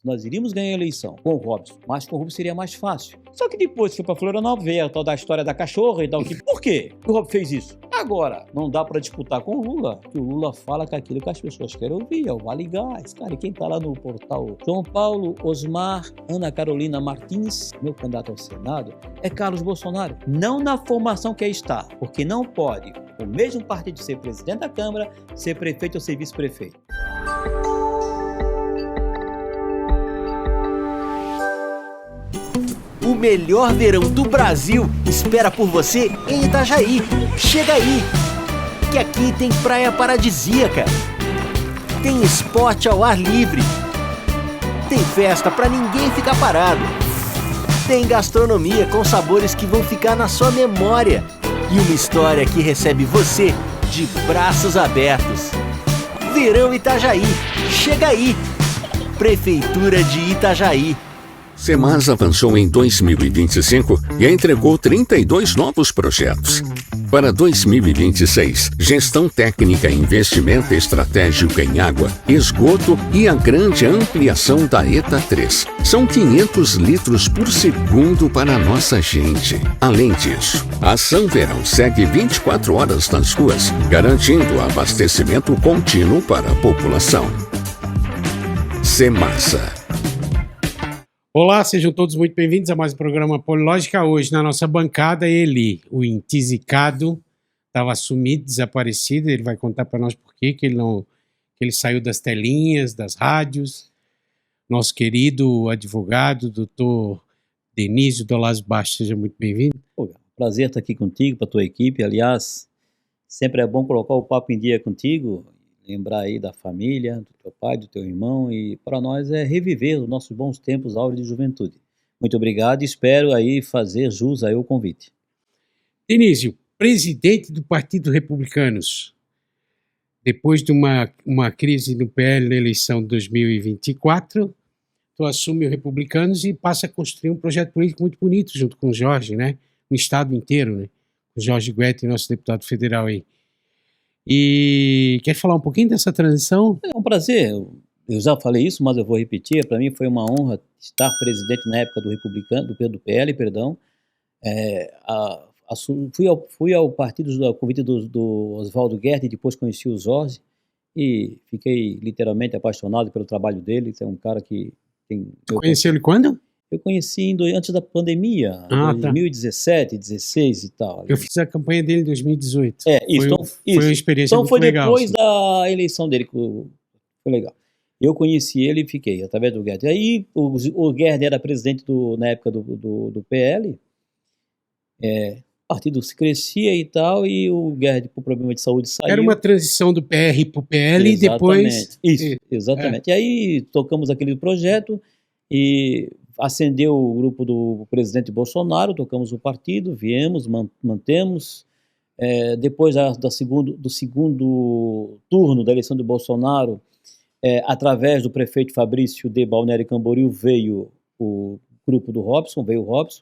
nós iríamos ganhar a eleição com o Robson, mas com o Robson seria mais fácil. Só que depois foi para Florianópolis, veio a tal da história da cachorra e tal. Por quê que o Robson fez isso? Agora, não dá para disputar com o Lula, porque o Lula fala com aquilo que as pessoas querem ouvir, é o Vale Gás. Cara, e quem tá lá no portal João Paulo, Osmar, Ana Carolina Martins, meu candidato ao Senado, é Carlos Bolsonaro. Não na formação que aí está, porque não pode o mesmo partido ser presidente da Câmara, ser prefeito ou ser vice-prefeito. O melhor verão do Brasil espera por você em Itajaí. Chega aí, que aqui tem praia paradisíaca, tem esporte ao ar livre, tem festa pra ninguém ficar parado, tem gastronomia com sabores que vão ficar na sua memória e uma história que recebe você de braços abertos. Verão Itajaí, chega aí, Prefeitura de Itajaí. Semas avançou em 2025 e entregou 32 novos projetos. Para 2026, gestão técnica e investimento estratégico em água, esgoto e a grande ampliação da ETA 3. São 500 litros por segundo para a nossa gente. Além disso, a Ação Verão segue 24 horas nas ruas, garantindo abastecimento contínuo para a população. Semasa. Olá, sejam todos muito bem-vindos a mais um programa Polilógica. Hoje, na nossa bancada, ele, o Intisicado, estava sumido, desaparecido. Ele vai contar para nós por que ele saiu das telinhas, das rádios. Nosso querido advogado, doutor Denísio Dolaz Bastos, seja muito bem-vindo. Prazer estar aqui contigo, para a tua equipe. Aliás, sempre é bom colocar o papo em dia contigo, lembrar aí da família, do teu pai, do teu irmão, e para nós é reviver os nossos bons tempos áureos de juventude. Muito obrigado e espero aí fazer jus aí ao convite. Denísio, presidente do Partido Republicanos, depois de uma crise no PL na eleição de 2024, tu assume o Republicanos e passa a construir um projeto político muito bonito junto com o Jorge, né? No estado inteiro, né? O Jorge Guetti, nosso deputado federal aí. E quer falar um pouquinho dessa transição? É um prazer, eu já falei isso, mas eu vou repetir. Para mim foi uma honra estar presidente na época do Republicano, do PL, perdão. Fui ao partido ao convite do Oswaldo Guedes, e depois conheci o Jorge e fiquei literalmente apaixonado pelo trabalho dele. É um cara que tem... Conheceu ele quando? Eu conheci antes da pandemia, 2017, 2016 e tal. Eu fiz a campanha dele em 2018. Foi uma experiência muito legal. Foi depois da eleição dele que foi legal. Eu conheci ele e fiquei, através do Guedes. Aí o Guedes era presidente na época do PL, o partido se crescia e tal, e o Guedes, por problema de saúde, saiu. Era uma transição do PR para o PL. Exatamente. E depois... Isso, exatamente. E aí tocamos aquele projeto e... Ascendeu o grupo do presidente Bolsonaro, tocamos o partido, viemos, mantemos. Depois do segundo turno da eleição de Bolsonaro, através do prefeito Fabrício de Balneário Camboriú, veio o grupo do Robson, veio o Robson,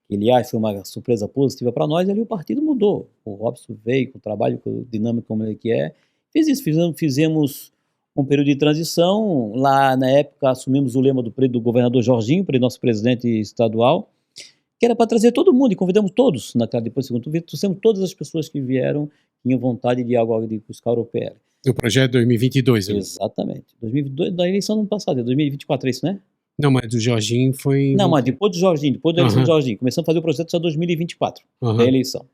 que aliás foi uma surpresa positiva para nós, e ali o partido mudou. O Robson veio com o trabalho dinâmico como ele que é. Fizemos um período de transição. Lá na época assumimos o lema do governador Jorginho, nosso presidente estadual, que era para trazer todo mundo, e convidamos todos, depois do segundo turno, trouxemos todas as pessoas que vieram, tinham vontade de buscar o PL. Do projeto 2022. Exatamente. 2022, da eleição do ano passado, 2024 é isso, né? Não, mas do Jorginho foi... Não, mas depois do Jorginho, depois da eleição do Jorginho, começamos a fazer o projeto só em 2024, da eleição.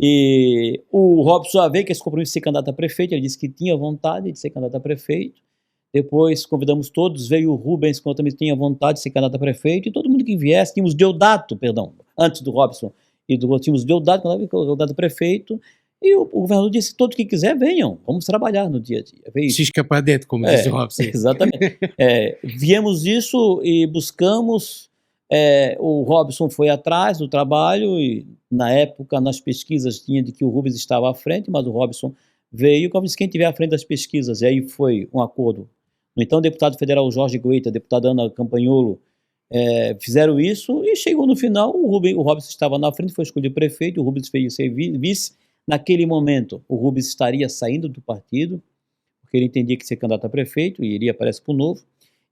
E o Robson já veio com esse compromisso de ser candidato a prefeito, ele disse que tinha vontade de ser candidato a prefeito. Depois convidamos todos, veio o Rubens, que também tinha vontade de ser candidato a prefeito, e todo mundo que viesse, tínhamos Deodato, antes do Robson, tínhamos Deodato, candidato a prefeito, e o governador disse, todo que quiser, venham, vamos trabalhar no dia a dia. Se escapar dentro, como diz o Robson. Exatamente. Viemos isso e buscamos... o Robson foi atrás do trabalho e na época nas pesquisas tinha de que o Rubens estava à frente, mas o Robson veio, como disse, quem estiver à frente das pesquisas, e aí foi um acordo. Então o deputado federal Jorge Goita, a deputada Ana Campagnolo fizeram isso e chegou no final, o Robson estava na frente, foi escolhido prefeito, o Rubens veio ser vice. Naquele momento o Rubens estaria saindo do partido, porque ele entendia que ser candidato a prefeito e iria, parece, para o Novo.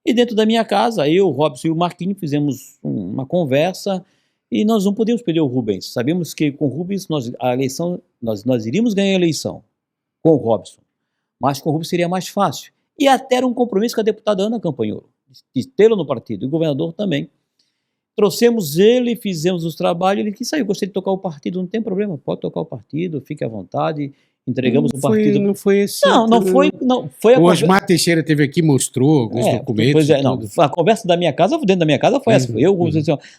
E dentro da minha casa, eu, o Robson e o Marquinhos fizemos uma conversa e nós não podíamos perder o Rubens. Sabíamos que com o Rubens nós iríamos ganhar a eleição com o Robson, mas com o Rubens seria mais fácil. E até era um compromisso com a deputada Ana Campanholo, de tê-lo no partido, e o governador também. Trouxemos ele, fizemos os trabalhos, ele quis sair, gostei de tocar o partido, não tem problema, pode tocar o partido, fique à vontade, entregamos o partido. Não foi assim. Não foi a O Osmar Teixeira teve aqui, mostrou alguns documentos. A conversa da minha casa, dentro da minha casa, foi essa.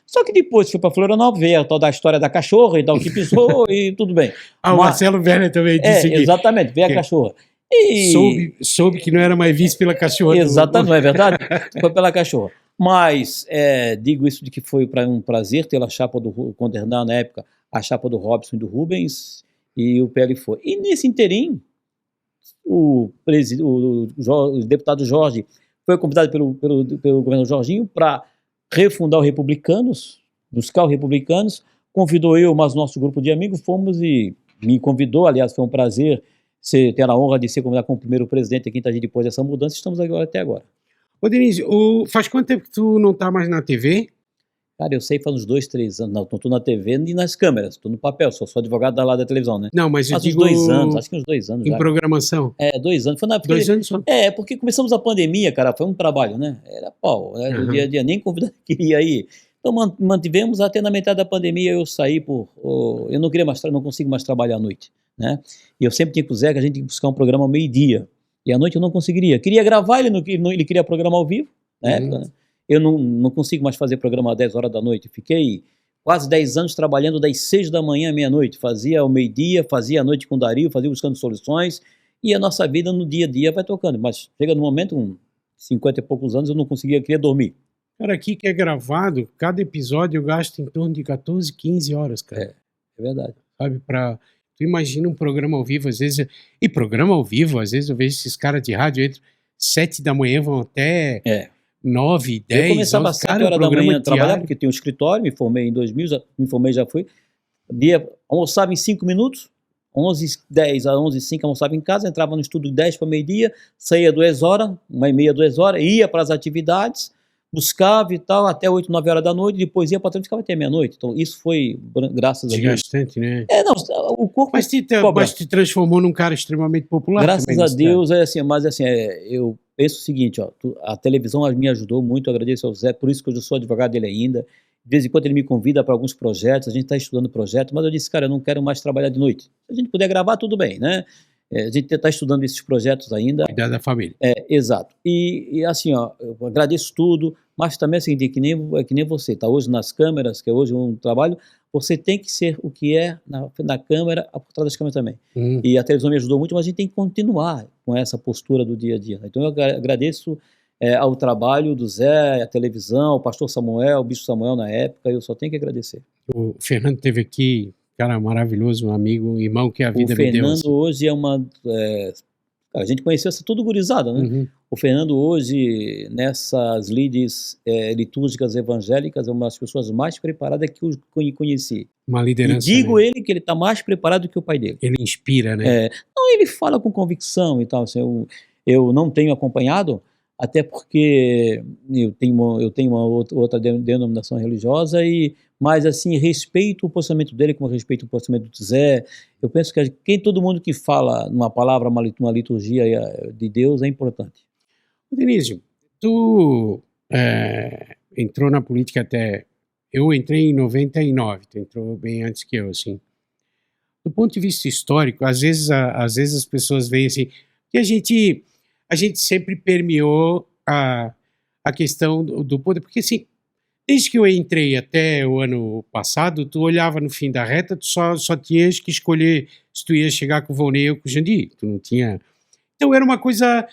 Só que depois foi para Florianópolis, veio tal da história da cachorra e tal, que pisou e tudo bem. O Marcelo Werner também disse aqui. Exatamente, veio a cachorra. E soube que não era mais visto pela cachorra. Exatamente, não é verdade? Foi pela cachorra. Mas digo isso de que foi um prazer ter a chapa condenar na época a chapa do Robson e do Rubens, e o PL foi. E nesse interim, o deputado Jorge foi convidado pelo governador Jorginho para refundar o Republicanos, buscar o Republicanos, convidou eu, mas nosso grupo de amigos, fomos e me convidou, aliás, foi um prazer ter a honra de ser convidado como primeiro presidente aqui em Itajaí depois dessa mudança, estamos até agora. Ô Denise, faz quanto tempo que tu não tá mais na TV? Cara, eu sei faz uns 2, 3 anos, não estou na TV e nas câmeras, estou no papel, sou advogado da da televisão, né? Não, mas faz uns 2 anos, acho que uns 2 anos em já. programação? 2 anos. Foi 2 anos só? Porque começamos a pandemia, cara, foi um trabalho, né? Era pau, né? Do dia a dia, nem convidado queria ir. Então mantivemos até na metade da pandemia, eu saí eu não queria mais, não consigo mais trabalhar à noite, né? E eu sempre tinha com o Zé que a gente tinha que buscar um programa ao meio-dia, e à noite eu não conseguiria. Queria gravar, ele queria programa ao vivo, né? Eu não consigo mais fazer programa às 10 horas da noite. Fiquei quase 10 anos trabalhando das 6 da manhã à meia-noite. Fazia ao meio-dia, fazia à noite com o Dario, fazia buscando soluções. E a nossa vida no dia a dia vai tocando. Mas chega no momento, com 50 e poucos anos, eu não queria dormir. Cara, aqui que é gravado, cada episódio eu gasto em torno de 14, 15 horas, cara. É verdade. Sabe, tu imagina um programa ao vivo, às vezes... E programa ao vivo, às vezes eu vejo esses caras de rádio, entre 7 da manhã vão até... 9, 10, eu começava às 7 horas da manhã a trabalhar, porque tinha um escritório, me formei em 2000, já fui. Almoçava em 5 minutos, 11h10 a 11h05 almoçava em casa, entrava no estudo 10 para meio-dia, saía 2 horas, 1h30, 2 horas, ia para as atividades, buscava e tal, até 8, 9 horas da noite, depois ia para trás e ficava até meia-noite. Então isso foi, graças a Deus. Desgastante, né? O corpo... Mas te transformou num cara extremamente popular. Graças a Deus, eu penso o seguinte, a televisão me ajudou muito, agradeço ao Zé, por isso que eu sou advogado dele ainda. De vez em quando ele me convida para alguns projetos, a gente está estudando projetos, mas eu disse, cara, eu não quero mais trabalhar de noite. Se a gente puder gravar, tudo bem, né? A gente está estudando esses projetos ainda. Cuidar da família. Exato. E assim, eu agradeço tudo, mas também é o seguinte, que nem você, está hoje nas câmeras, que é hoje um trabalho, você tem que ser o que é na câmera, por trás das câmeras também. E a televisão me ajudou muito, mas a gente tem que continuar com essa postura do dia a dia. Então eu agradeço ao trabalho do Zé, a televisão, o pastor Samuel, o bispo Samuel na época, eu só tenho que agradecer. O Fernando teve aqui, cara maravilhoso, um amigo, irmão que a vida me deu. O Fernando hoje é a gente conheceu essa tudo gurizada, né? O Fernando hoje, nessas lides litúrgicas evangélicas, é uma das pessoas mais preparadas que eu conheci. Uma liderança. E digo ele que ele está mais preparado do que o pai dele. Ele inspira, né? Não, ele fala com convicção e tal. Assim, eu não tenho acompanhado, até porque eu tenho uma outra denominação religiosa, mas assim, respeito o posicionamento dele como respeito o posicionamento do Zé. Eu penso que todo mundo que fala numa palavra, uma liturgia de Deus é importante. Denise, tu entrou na política eu entrei em 99, tu entrou bem antes que eu, assim. Do ponto de vista histórico, às vezes as pessoas veem assim, que a gente sempre permeou a questão do poder, porque assim, desde que eu entrei até o ano passado, tu olhava no fim da reta, tu só tinhas que escolher se tu ia chegar com o Volney ou com o Jandir, tu não tinha... Então era uma coisa,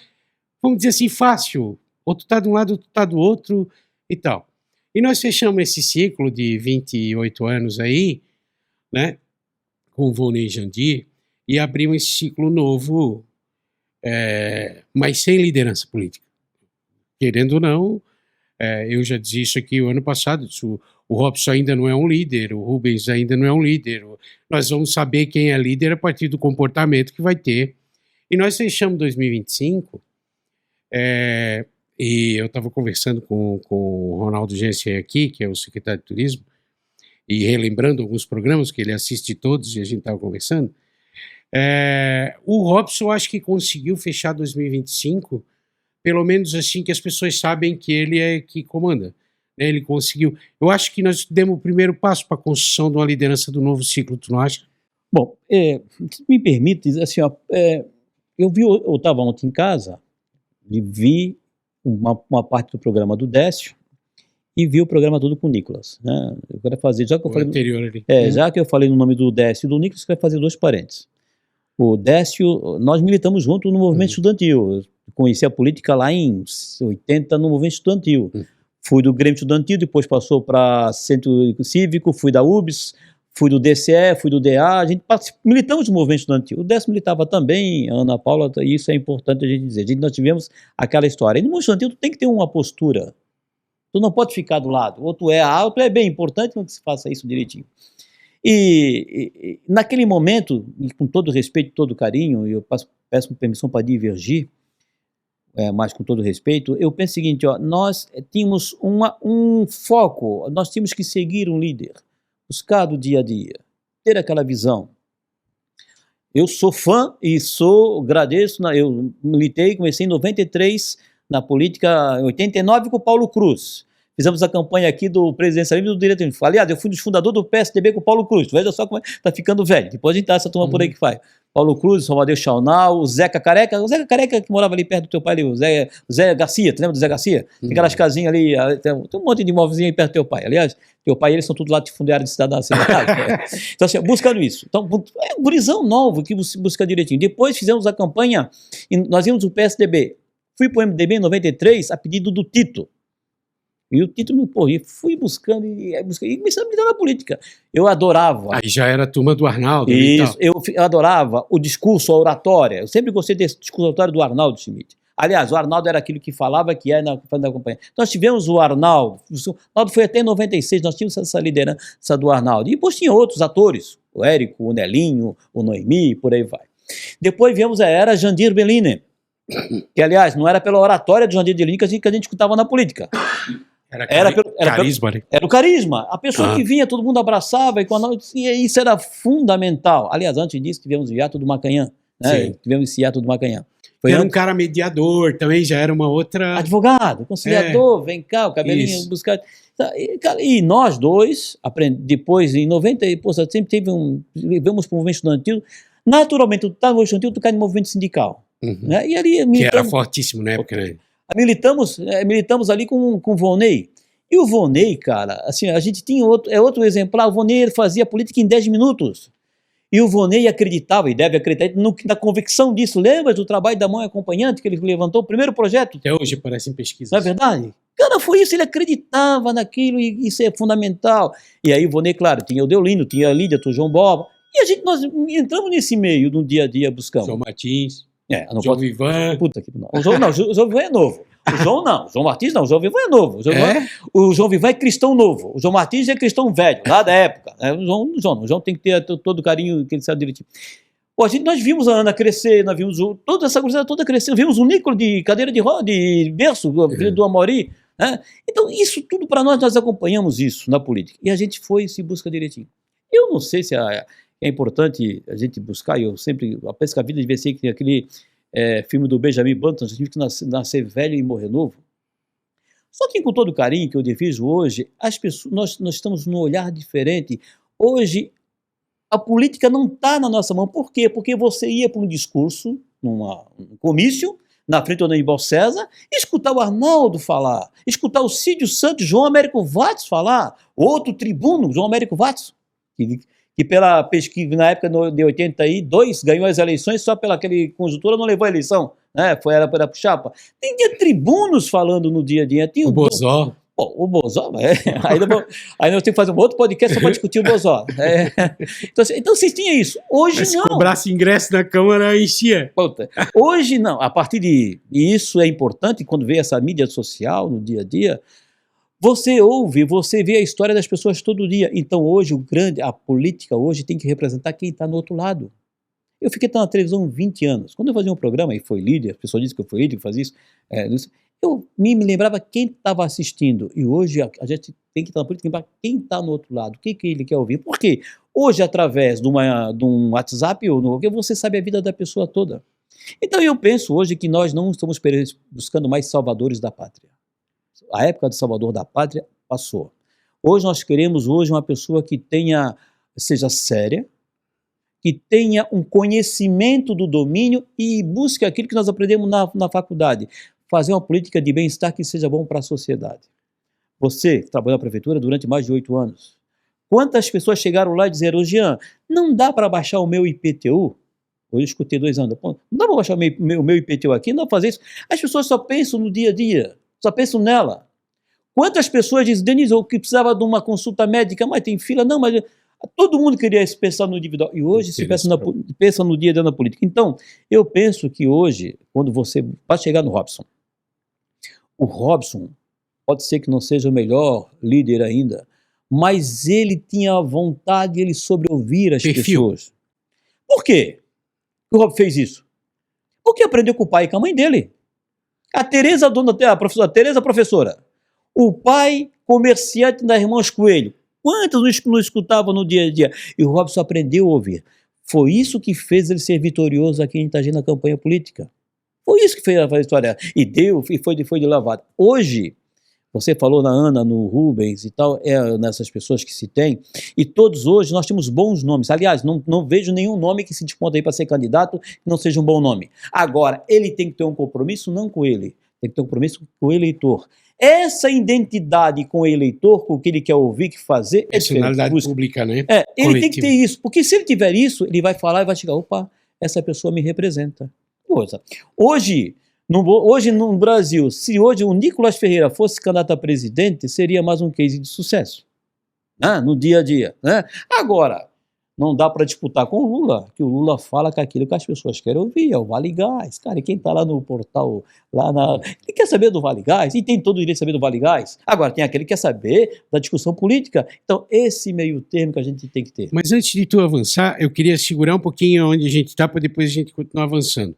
vamos dizer assim, fácil, ou tu tá de um lado ou tu tá do outro e tal. E nós fechamos esse ciclo de 28 anos aí, né, com o Volney e Jandir, e abrimos esse ciclo novo, mas sem liderança política. Querendo ou não, eu já disse isso aqui o ano passado, o Robson ainda não é um líder, o Rubens ainda não é um líder, nós vamos saber quem é líder a partir do comportamento que vai ter. E nós fechamos 2025 E eu estava conversando com o Ronaldo Gensen aqui, que é o secretário de Turismo, e relembrando alguns programas que ele assiste todos e a gente estava conversando. O Robson acho que conseguiu fechar 2025, pelo menos assim que as pessoas sabem que ele é que comanda. Né? Ele conseguiu. Eu acho que nós demos o primeiro passo para a construção de uma liderança do novo ciclo, tu não acha? Bom, se me permite, assim, ó, eu estava ontem em casa e vi uma parte do programa do Décio e vi o programa todo com o Nicolas. Né? Eu quero fazer, já que eu falei, anterior ali. Já que eu falei no nome do Décio e do Nicolas, eu quero fazer 2 parênteses. O Décio, nós militamos junto no movimento estudantil. Eu conheci a política lá em 80 no movimento estudantil. Fui do Grêmio Estudantil, depois passou para Centro Cívico, fui da UBS, fui do DCE, fui do DA, a gente militamos no movimento estudantil. O Décio militava também, a Ana Paula, e isso é importante a gente dizer. Nós tivemos aquela história. E no movimento estudantil tu tem que ter uma postura. Tu não pode ficar do lado. Ou tu é A, ou tu é B. É importante que se faça isso direitinho. E naquele momento, e com todo respeito, todo carinho, eu peço permissão para divergir, mas com todo respeito, eu penso o seguinte, ó, nós tínhamos um foco, nós tínhamos que seguir um líder, buscar do dia a dia, ter aquela visão. Eu sou fã e agradeço, eu militei, comecei em 93 na política, em 89 com o Paulo Cruz. Fizemos a campanha aqui do presidencialismo e do direito. Aliás, eu fui um dos fundadores do PSDB com o Paulo Cruz. Veja só como está ficando velho. Depois a gente tá essa turma por aí que faz. Paulo Cruz, Salvador Chaunal, o Zeca Careca. O Zeca Careca que morava ali perto do teu pai, ali, o Zé Garcia. Tu lembra do Zé Garcia? Tem aquelas casinhas ali, tem um monte de imóvelzinho aí perto do teu pai. Aliás, teu pai e eles são tudo latifundiários de cidadão. Então, assim, buscando isso. Então, é um gurizão novo que busca direitinho. Depois fizemos a campanha, e nós íamos o PSDB. Fui para o MDB em 93 a pedido do Tito. E o Tito me porri, fui buscando e comecei a militar na política. Eu adorava. Aí já era a turma do Arnaldo. Isso, eu adorava o discurso, a oratória. Eu sempre gostei desse discurso oratório do Arnaldo Schmidt. Aliás, o Arnaldo era aquilo que falava que é na campanha. Nós tivemos o Arnaldo foi até em 96, nós tínhamos essa liderança do Arnaldo. E depois tinha outros atores, o Érico, o Nelinho, o Noemi, por aí vai. Depois viemos a era Jandir Bellini, que aliás, não era pela oratória de Jandir Bellini que a gente escutava na política. Era carisma, né? Era o carisma. A pessoa que vinha, todo mundo abraçava, e isso era fundamental. Aliás, antes disso, tivemos o hiato do Macanhã. Né? Tivemos esse hiato do Macanhã. Era um cara mediador, também já era uma outra... Advogado, conciliador, vem cá, o cabelinho, buscar... E nós dois, depois, em 90, sempre vivemos para o movimento estudantil. Naturalmente, tu tá no movimento estudantil, tu cai no movimento sindical. Né? E ali, que era fortíssimo na época, né? Militamos ali com o Volney. E o Volney, cara, assim, a gente tinha outro exemplar. O Volney fazia política em 10 minutos. E o Volney acreditava, e deve acreditar, na convicção disso. Lembra do trabalho da mãe acompanhante, que ele levantou o primeiro projeto? Até hoje aparece em pesquisa. Não é verdade? Cara, foi isso, ele acreditava naquilo, e isso é fundamental. E aí o Volney, claro, tinha o Deolino, tinha a Lídia, tinha o João Boba. E nós entramos nesse meio, no dia a dia, buscando. João Martins. João Vivan. Puta que não. O João Vivan é novo. O João não. O João Martins não. O João Vivan é novo. O João Vivan é cristão novo. O João Martins é cristão velho, lá da época. O João tem que ter todo o carinho que ele sabe direitinho. Nós vimos a Ana crescer, nós vimos toda essa coisa toda crescer. Vimos o Nicolas de cadeira de berço, filho do Amaury. Né? Então, isso tudo para nós acompanhamos isso na política. E a gente foi e se busca direitinho. Eu não sei se é importante a gente buscar, eu penso que a vida devia ser que aquele filme do Benjamin Button, a gente tive que nascer velho e morrer novo. Só que com todo o carinho que eu diviso hoje, as pessoas, nós estamos num olhar diferente. Hoje, a política não está na nossa mão. Por quê? Porque você ia para um discurso, num comício, na frente do Aníbal César, escutar o Arnaldo falar, escutar o Cídio Santos, João Américo Watts falar, outro tribuno, João Américo Watts, que pela pesquisa, na época de 82, ganhou as eleições, só pela aquele conjuntura não levou a eleição, né? Era para chapa. Tinha tribunos falando no dia a dia. Tinha o Bozó. O Bozó, aí nós temos que fazer um outro podcast só para discutir o Bozó. Então vocês tinham isso. Hoje não. Se cobrasse ingresso na Câmara, enchia. Hoje não. A partir de... E isso é importante quando vê essa mídia social no dia a dia. Você ouve, você vê a história das pessoas todo dia. Então hoje, a política hoje tem que representar quem está no outro lado. Eu fiquei na televisão 20 anos. Quando eu fazia um programa, e foi líder, a pessoa disse que eu fui líder, que fazia isso, eu me lembrava quem estava assistindo. E hoje a gente tem que estar na política para quem está no outro lado, o que ele quer ouvir. Por quê? Hoje, através de um WhatsApp, você sabe a vida da pessoa toda. Então eu penso hoje que nós não estamos buscando mais salvadores da pátria. A época de salvador da pátria passou. Hoje nós queremos uma pessoa que seja séria, que tenha um conhecimento do domínio e busque aquilo que nós aprendemos na faculdade. Fazer uma política de bem-estar que seja bom para a sociedade. Você trabalhou na prefeitura durante mais de 8 anos. Quantas pessoas chegaram lá e disseram, Jean, não dá para baixar o meu IPTU? Hoje eu escutei 2 anos. Não dá para baixar o meu IPTU aqui? Não dá para fazer isso. As pessoas só pensam no dia a dia, só pensam nela. Quantas pessoas dizem, Denise, eu que precisava de uma consulta médica, mas tem fila? Não, mas todo mundo queria pensar no individual. E hoje se pensa no dia a dia na política. Então, eu penso que hoje, quando você vai chegar no Robson, o Robson pode ser que não seja o melhor líder ainda, mas ele tinha vontade, ele soube ouvir as pessoas. Por quê que o Robson fez isso? Porque aprendeu com o pai e com a mãe dele. A professora Tereza, professora. O pai, comerciante das Irmãs Coelho. Quantos não escutavam no dia a dia? E o Robson aprendeu a ouvir. Foi isso que fez ele ser vitorioso aqui em Itajaí na campanha política. Foi isso que fez a história. E foi de lavada. Hoje, você falou na Ana, no Rubens e tal, nessas pessoas que se tem, e todos hoje nós temos bons nomes. Aliás, não vejo nenhum nome que se desponta aí para ser candidato que não seja um bom nome. Agora, ele tem que ter um compromisso não com ele, tem que ter um compromisso com o eleitor. Essa identidade com o eleitor, com o que ele quer ouvir, que fazer, é personalidade pública, né? Ele tem que ter isso, porque se ele tiver isso, ele vai falar e vai chegar, opa, essa pessoa me representa. Hoje no Brasil, se hoje o Nicolas Ferreira fosse candidato a presidente, seria mais um case de sucesso, né? No dia a dia, né? Agora, não dá para disputar com o Lula, que o Lula fala com aquilo que as pessoas querem ouvir, é o Vale Gás. Cara, e quem está lá no portal, ele quer saber do Vale Gás, e tem todo o direito de saber do Vale Gás. Agora, tem aquele que quer saber da discussão política. Então, esse meio termo que a gente tem que ter. Mas antes de tu avançar, eu queria segurar um pouquinho onde a gente está, para depois a gente continuar avançando.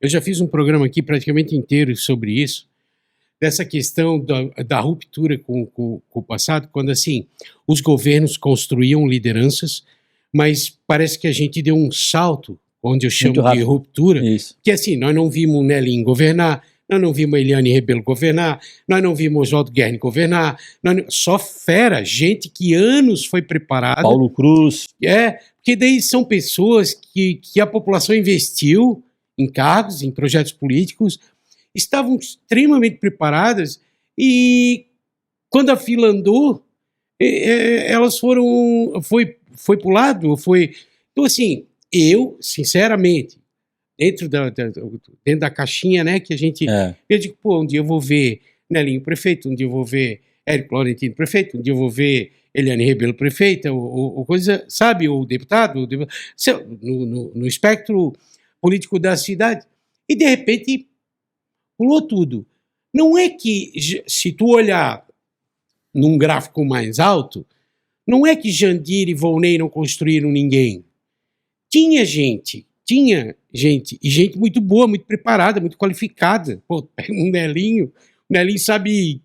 Eu já fiz um programa aqui praticamente inteiro sobre isso, dessa questão da ruptura com o passado, quando assim, os governos construíam lideranças, mas parece que a gente deu um salto, onde eu chamo de ruptura, isso. Que assim, nós não vimos o Nelinho governar, nós não vimos a Eliane Rebelo governar, nós não vimos o Oswaldo Guerni governar, só fera, gente que anos foi preparada. Paulo Cruz. Porque daí são pessoas que a população investiu em cargos, em projetos políticos, estavam extremamente preparadas e quando a fila andou, elas foi para o lado, Então, assim, eu, sinceramente, dentro da caixinha, né, que a gente... Eu digo, um dia eu vou ver Nelinho prefeito, um dia eu vou ver Érico Laurentino prefeito, um dia eu vou ver Eliane Rebelo prefeita, ou coisa, sabe, ou deputado, no espectro político da cidade. E, de repente, pulou tudo. Não é que, se tu olhar num gráfico mais alto, não é que Jandir e Volney não construíram ninguém. Tinha gente, e gente muito boa, muito preparada, muito qualificada. Pega um Nelinho, o Nelinho sabe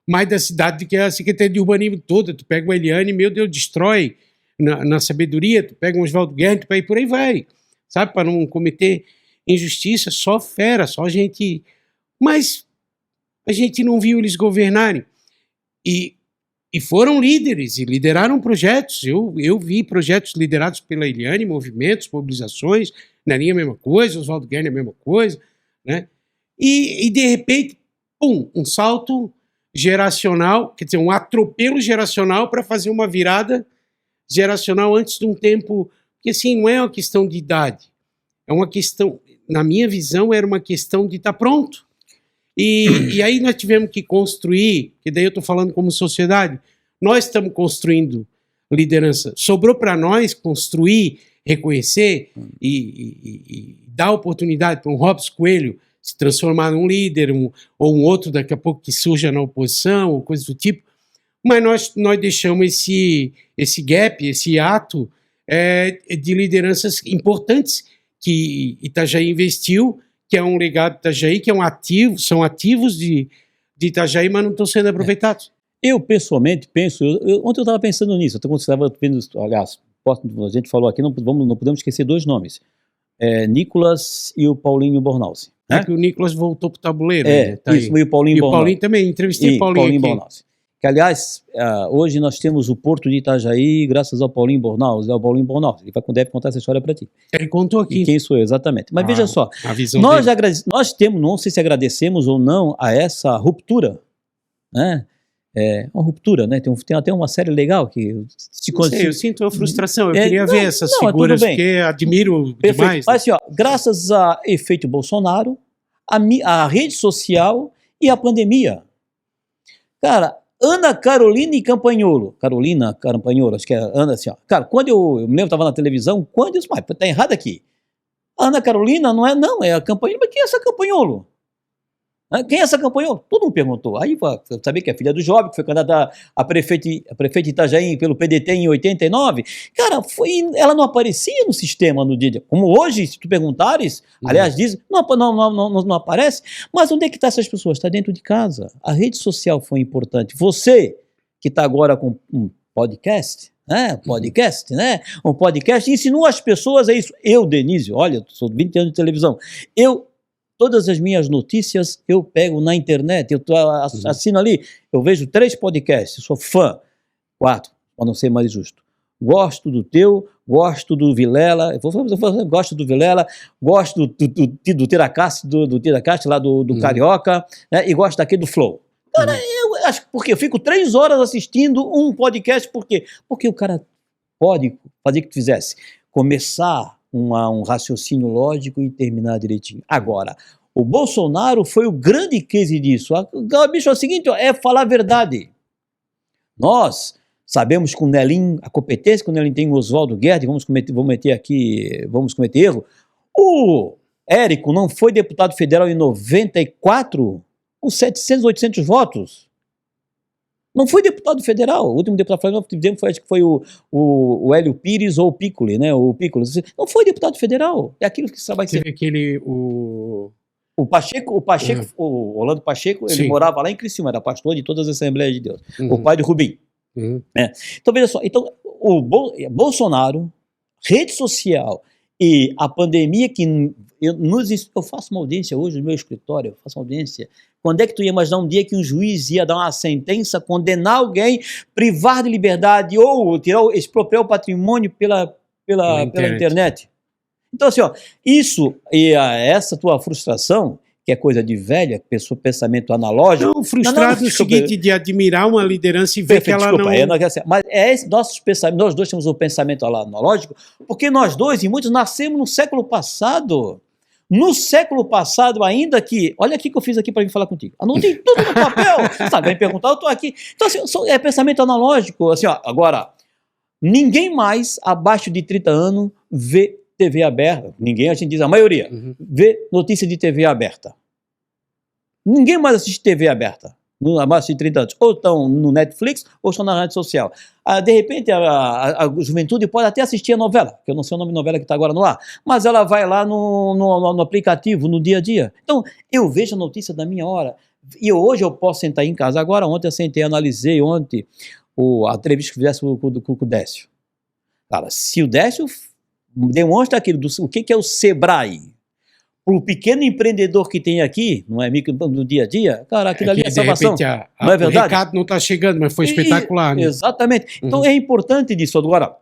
mais da cidade do que a Secretaria de Urbanismo toda. Tu pega o Eliane, meu Deus, destrói na sabedoria. Tu pega um Oswaldo Guerni, e por aí vai. Sabe, para não cometer injustiça, só fera, só gente... Mas a gente não viu eles governarem. E foram líderes, e lideraram projetos. Eu vi projetos liderados pela Eliane, movimentos, mobilizações, Nelinho a mesma coisa, Oswaldo Guerni a mesma coisa, né? E de repente, um salto geracional, quer dizer, um atropelo geracional para fazer uma virada geracional antes de um tempo, que assim, não é uma questão de idade, é uma questão, na minha visão, era uma questão de estar pronto. E aí nós tivemos que construir, que daí eu estou falando como sociedade, nós estamos construindo liderança. Sobrou para nós construir, reconhecer e dar oportunidade para um Robson Coelho se transformar num líder, ou um outro daqui a pouco que surja na oposição, ou coisa do tipo. Mas nós deixamos esse gap, esse ato de lideranças importantes que Itajaí investiu, que é um legado de Itajaí, que é um ativo, são ativos de de Itajaí, mas não estão sendo aproveitados. Eu, pessoalmente, penso... ontem eu estava pensando nisso. Quando você estava vendo... Aliás, a gente falou aqui, não podemos esquecer dois nomes. Nicolas e o Paulinho Bornhausen. É que o Nicolas voltou para o tabuleiro. Tá isso, aí. e o Paulinho E o Bornhausen. Paulinho também, entrevistei o Paulinho aqui. Bornhausen. Que, aliás, hoje nós temos o Porto de Itajaí graças ao Paulinho Bornhausen. Ele deve contar essa história para ti. Ele contou aqui. E quem sou eu, exatamente. Mas veja só, a visão nós temos, não sei se agradecemos ou não a essa ruptura, né? Uma ruptura, né? Tem até uma série legal que... eu sinto a frustração, eu queria não, ver essas não, figuras, tudo bem. porque admiro Perfeito. demais. Mas assim, graças a efeito Bolsonaro, a rede social e a pandemia. Cara, Ana Carolina e Campagnolo. Carolina Campagnolo, acho que é Ana, assim, ó. Cara, quando eu me lembro, estava na televisão, quando eu disse, mas tá errado aqui. A Ana Carolina não, é a Campagnolo. Mas quem é essa Campagnolo? Quem é essa Campagnolo? Todo mundo perguntou. Aí eu sabia que é filha do Job, que foi candidata a prefeito de Itajaí pelo PDT em 89. Cara, ela não aparecia no sistema no dia. Como hoje, se tu perguntares, aliás, dizem, não aparece. Mas onde é que estão essas pessoas? Está dentro de casa. A rede social foi importante. Você, que está agora com um podcast, né? Um podcast, ensinou as pessoas a isso. Eu, Denísio, olha, eu sou 20 anos de televisão. Todas as minhas notícias eu pego na internet, eu assino ali, eu vejo 3 podcasts, sou fã, 4, para não ser mais justo. Gosto do teu, gosto do Vilela, gosto do Vilela, gosto do Tiracast, do Tiracast lá do Carioca, né, e gosto daquele do Flow. Cara, eu acho, porque eu fico 3 horas assistindo um podcast, por quê? Porque o cara pode fazer o que tu fizesse, começar um raciocínio lógico e terminar direitinho. Agora, o Bolsonaro foi o grande case disso. Bicho, é o seguinte, é falar a verdade. Nós sabemos que o Nelim, a competência que o Nelim tem, o Oswaldo Guedes, vamos cometer erro. O Érico não foi deputado federal em 94 com 700, 800 votos. Não foi deputado federal. O último deputado federal que tivemos acho que foi o Hélio Pires ou o Piccoli, né? O Piccoli. Não foi deputado federal. É aquilo que vai ser. O Pacheco, o Orlando Pacheco, ele morava lá em Criciúma, era pastor de todas as Assembleias de Deus. O pai de Rubim. Então, veja só. Então, Bolsonaro, rede social e a pandemia que... Eu faço uma audiência hoje no meu escritório, eu faço uma audiência. Quando é que tu ia imaginar um dia que um juiz ia dar uma sentença, condenar alguém, privar de liberdade ou expropriar o patrimônio pela internet? Então, assim, isso e essa tua frustração, que é coisa de velha, pensamento analógico... Não, frustrado no seguinte, de admirar uma liderança e ver que ela não... Mas nossos pensamentos, nós dois temos um pensamento analógico, porque nós dois, e muitos, nascemos no século passado. No século passado, ainda que... Olha aqui que eu fiz aqui para vir falar contigo. Anotei tudo no papel. Sabe, vai me perguntar, eu estou aqui. Então, assim, é pensamento analógico. Assim, agora, ninguém mais abaixo de 30 anos vê TV aberta. Ninguém, a gente diz, a maioria, vê notícia de TV aberta. Ninguém mais assiste TV aberta. Abaixo de 30 anos. Ou estão no Netflix, ou estão na rede social. De repente, a juventude pode até assistir a novela, que eu não sei o nome da novela que está agora no ar, mas ela vai lá no aplicativo, no dia a dia. Então, eu vejo a notícia da minha hora. E hoje eu posso sentar em casa. Agora, ontem eu sentei, analisei a entrevista que fizesse com o Décio. Cara, se o Décio demonstra aquilo, o que é o Sebrae, para o pequeno empreendedor que tem aqui, não é micro, no dia a dia, cara, aquilo ali é salvação. Repente, não é verdade? O recado não está chegando, mas foi espetacular. Né? Exatamente. Então é importante disso. Agora,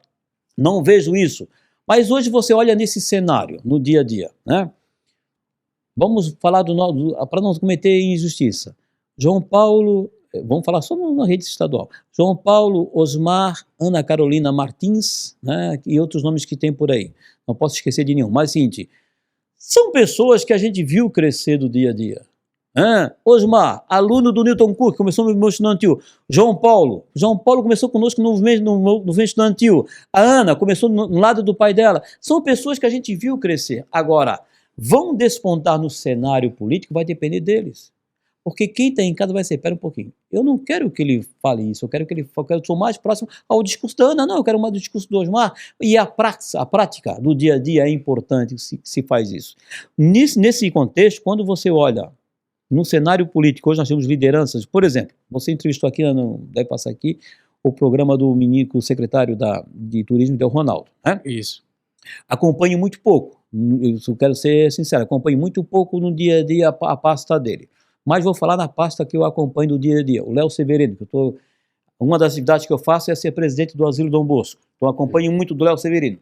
não vejo isso. Mas hoje você olha nesse cenário, no dia a dia, né? Vamos falar para não cometer injustiça. João Paulo, vamos falar só na rede estadual. João Paulo, Osmar, Ana Carolina Martins, né? E outros nomes que tem por aí. Não posso esquecer de nenhum. Mas é o seguinte... São pessoas que a gente viu crescer do dia a dia. Osmar, aluno do Newton Cook, começou no movimento estudantil. João Paulo começou conosco no movimento estudantil. A Ana começou no lado do pai dela. São pessoas que a gente viu crescer. Agora, vão despontar no cenário político, vai depender deles. Porque quem está em casa vai ser, espera um pouquinho, eu não quero que ele fale isso, eu sou mais próximo ao discurso da Ana, não, eu quero mais do discurso do Osmar, e a prática do dia a dia é importante que se faz isso. Nesse contexto, quando você olha num cenário político, hoje nós temos lideranças, por exemplo, você entrevistou aqui, não deve passar aqui, o programa do o secretário de Turismo, Del Ronaldo, né? Isso. Acompanho muito pouco, eu quero ser sincero, acompanho muito pouco no dia a dia a pasta dele, mas vou falar na pasta que eu acompanho do dia a dia, o Léo Severino, uma das atividades que eu faço é ser presidente do Asilo Dom Bosco, então acompanho muito do Léo Severino.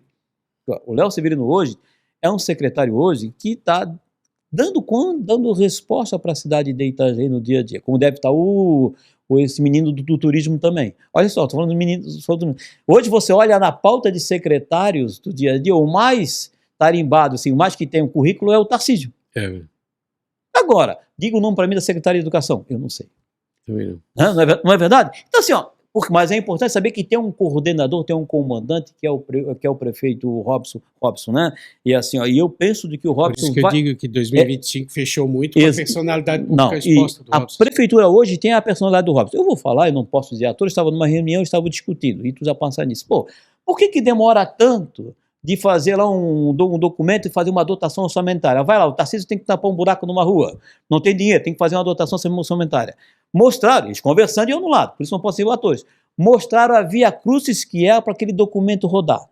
O Léo Severino hoje é um secretário hoje que está dando resposta para a cidade de Itajaí no dia a dia, como deve estar esse menino do turismo também. Olha só, estou falando do menino. Hoje você olha na pauta de secretários do dia a dia, o mais tarimbado, assim, o mais que tem um currículo é o Tarcísio. Agora, diga o nome para mim da secretária de Educação. Eu não sei. Não é verdade? Então, assim, mas é importante saber que tem um coordenador, tem um comandante, que é o prefeito Robson, né? E assim, e eu penso de que o Robson... Por isso que eu digo que 2025 fechou muito com a personalidade pública exposta do Robson. A prefeitura hoje tem a personalidade do Robson. Eu vou falar, eu não posso dizer, eu estava numa reunião, estava discutindo, e tu já pensar nisso. Pô, por que demora tanto de fazer lá um documento e fazer uma dotação orçamentária? Vai lá, o Tarcísio tem que tapar um buraco numa rua, não tem dinheiro, tem que fazer uma dotação orçamentária. Mostraram, eles conversando e eu no lado, por isso não posso ser atores. Mostraram a via crucis que é para aquele documento rodar.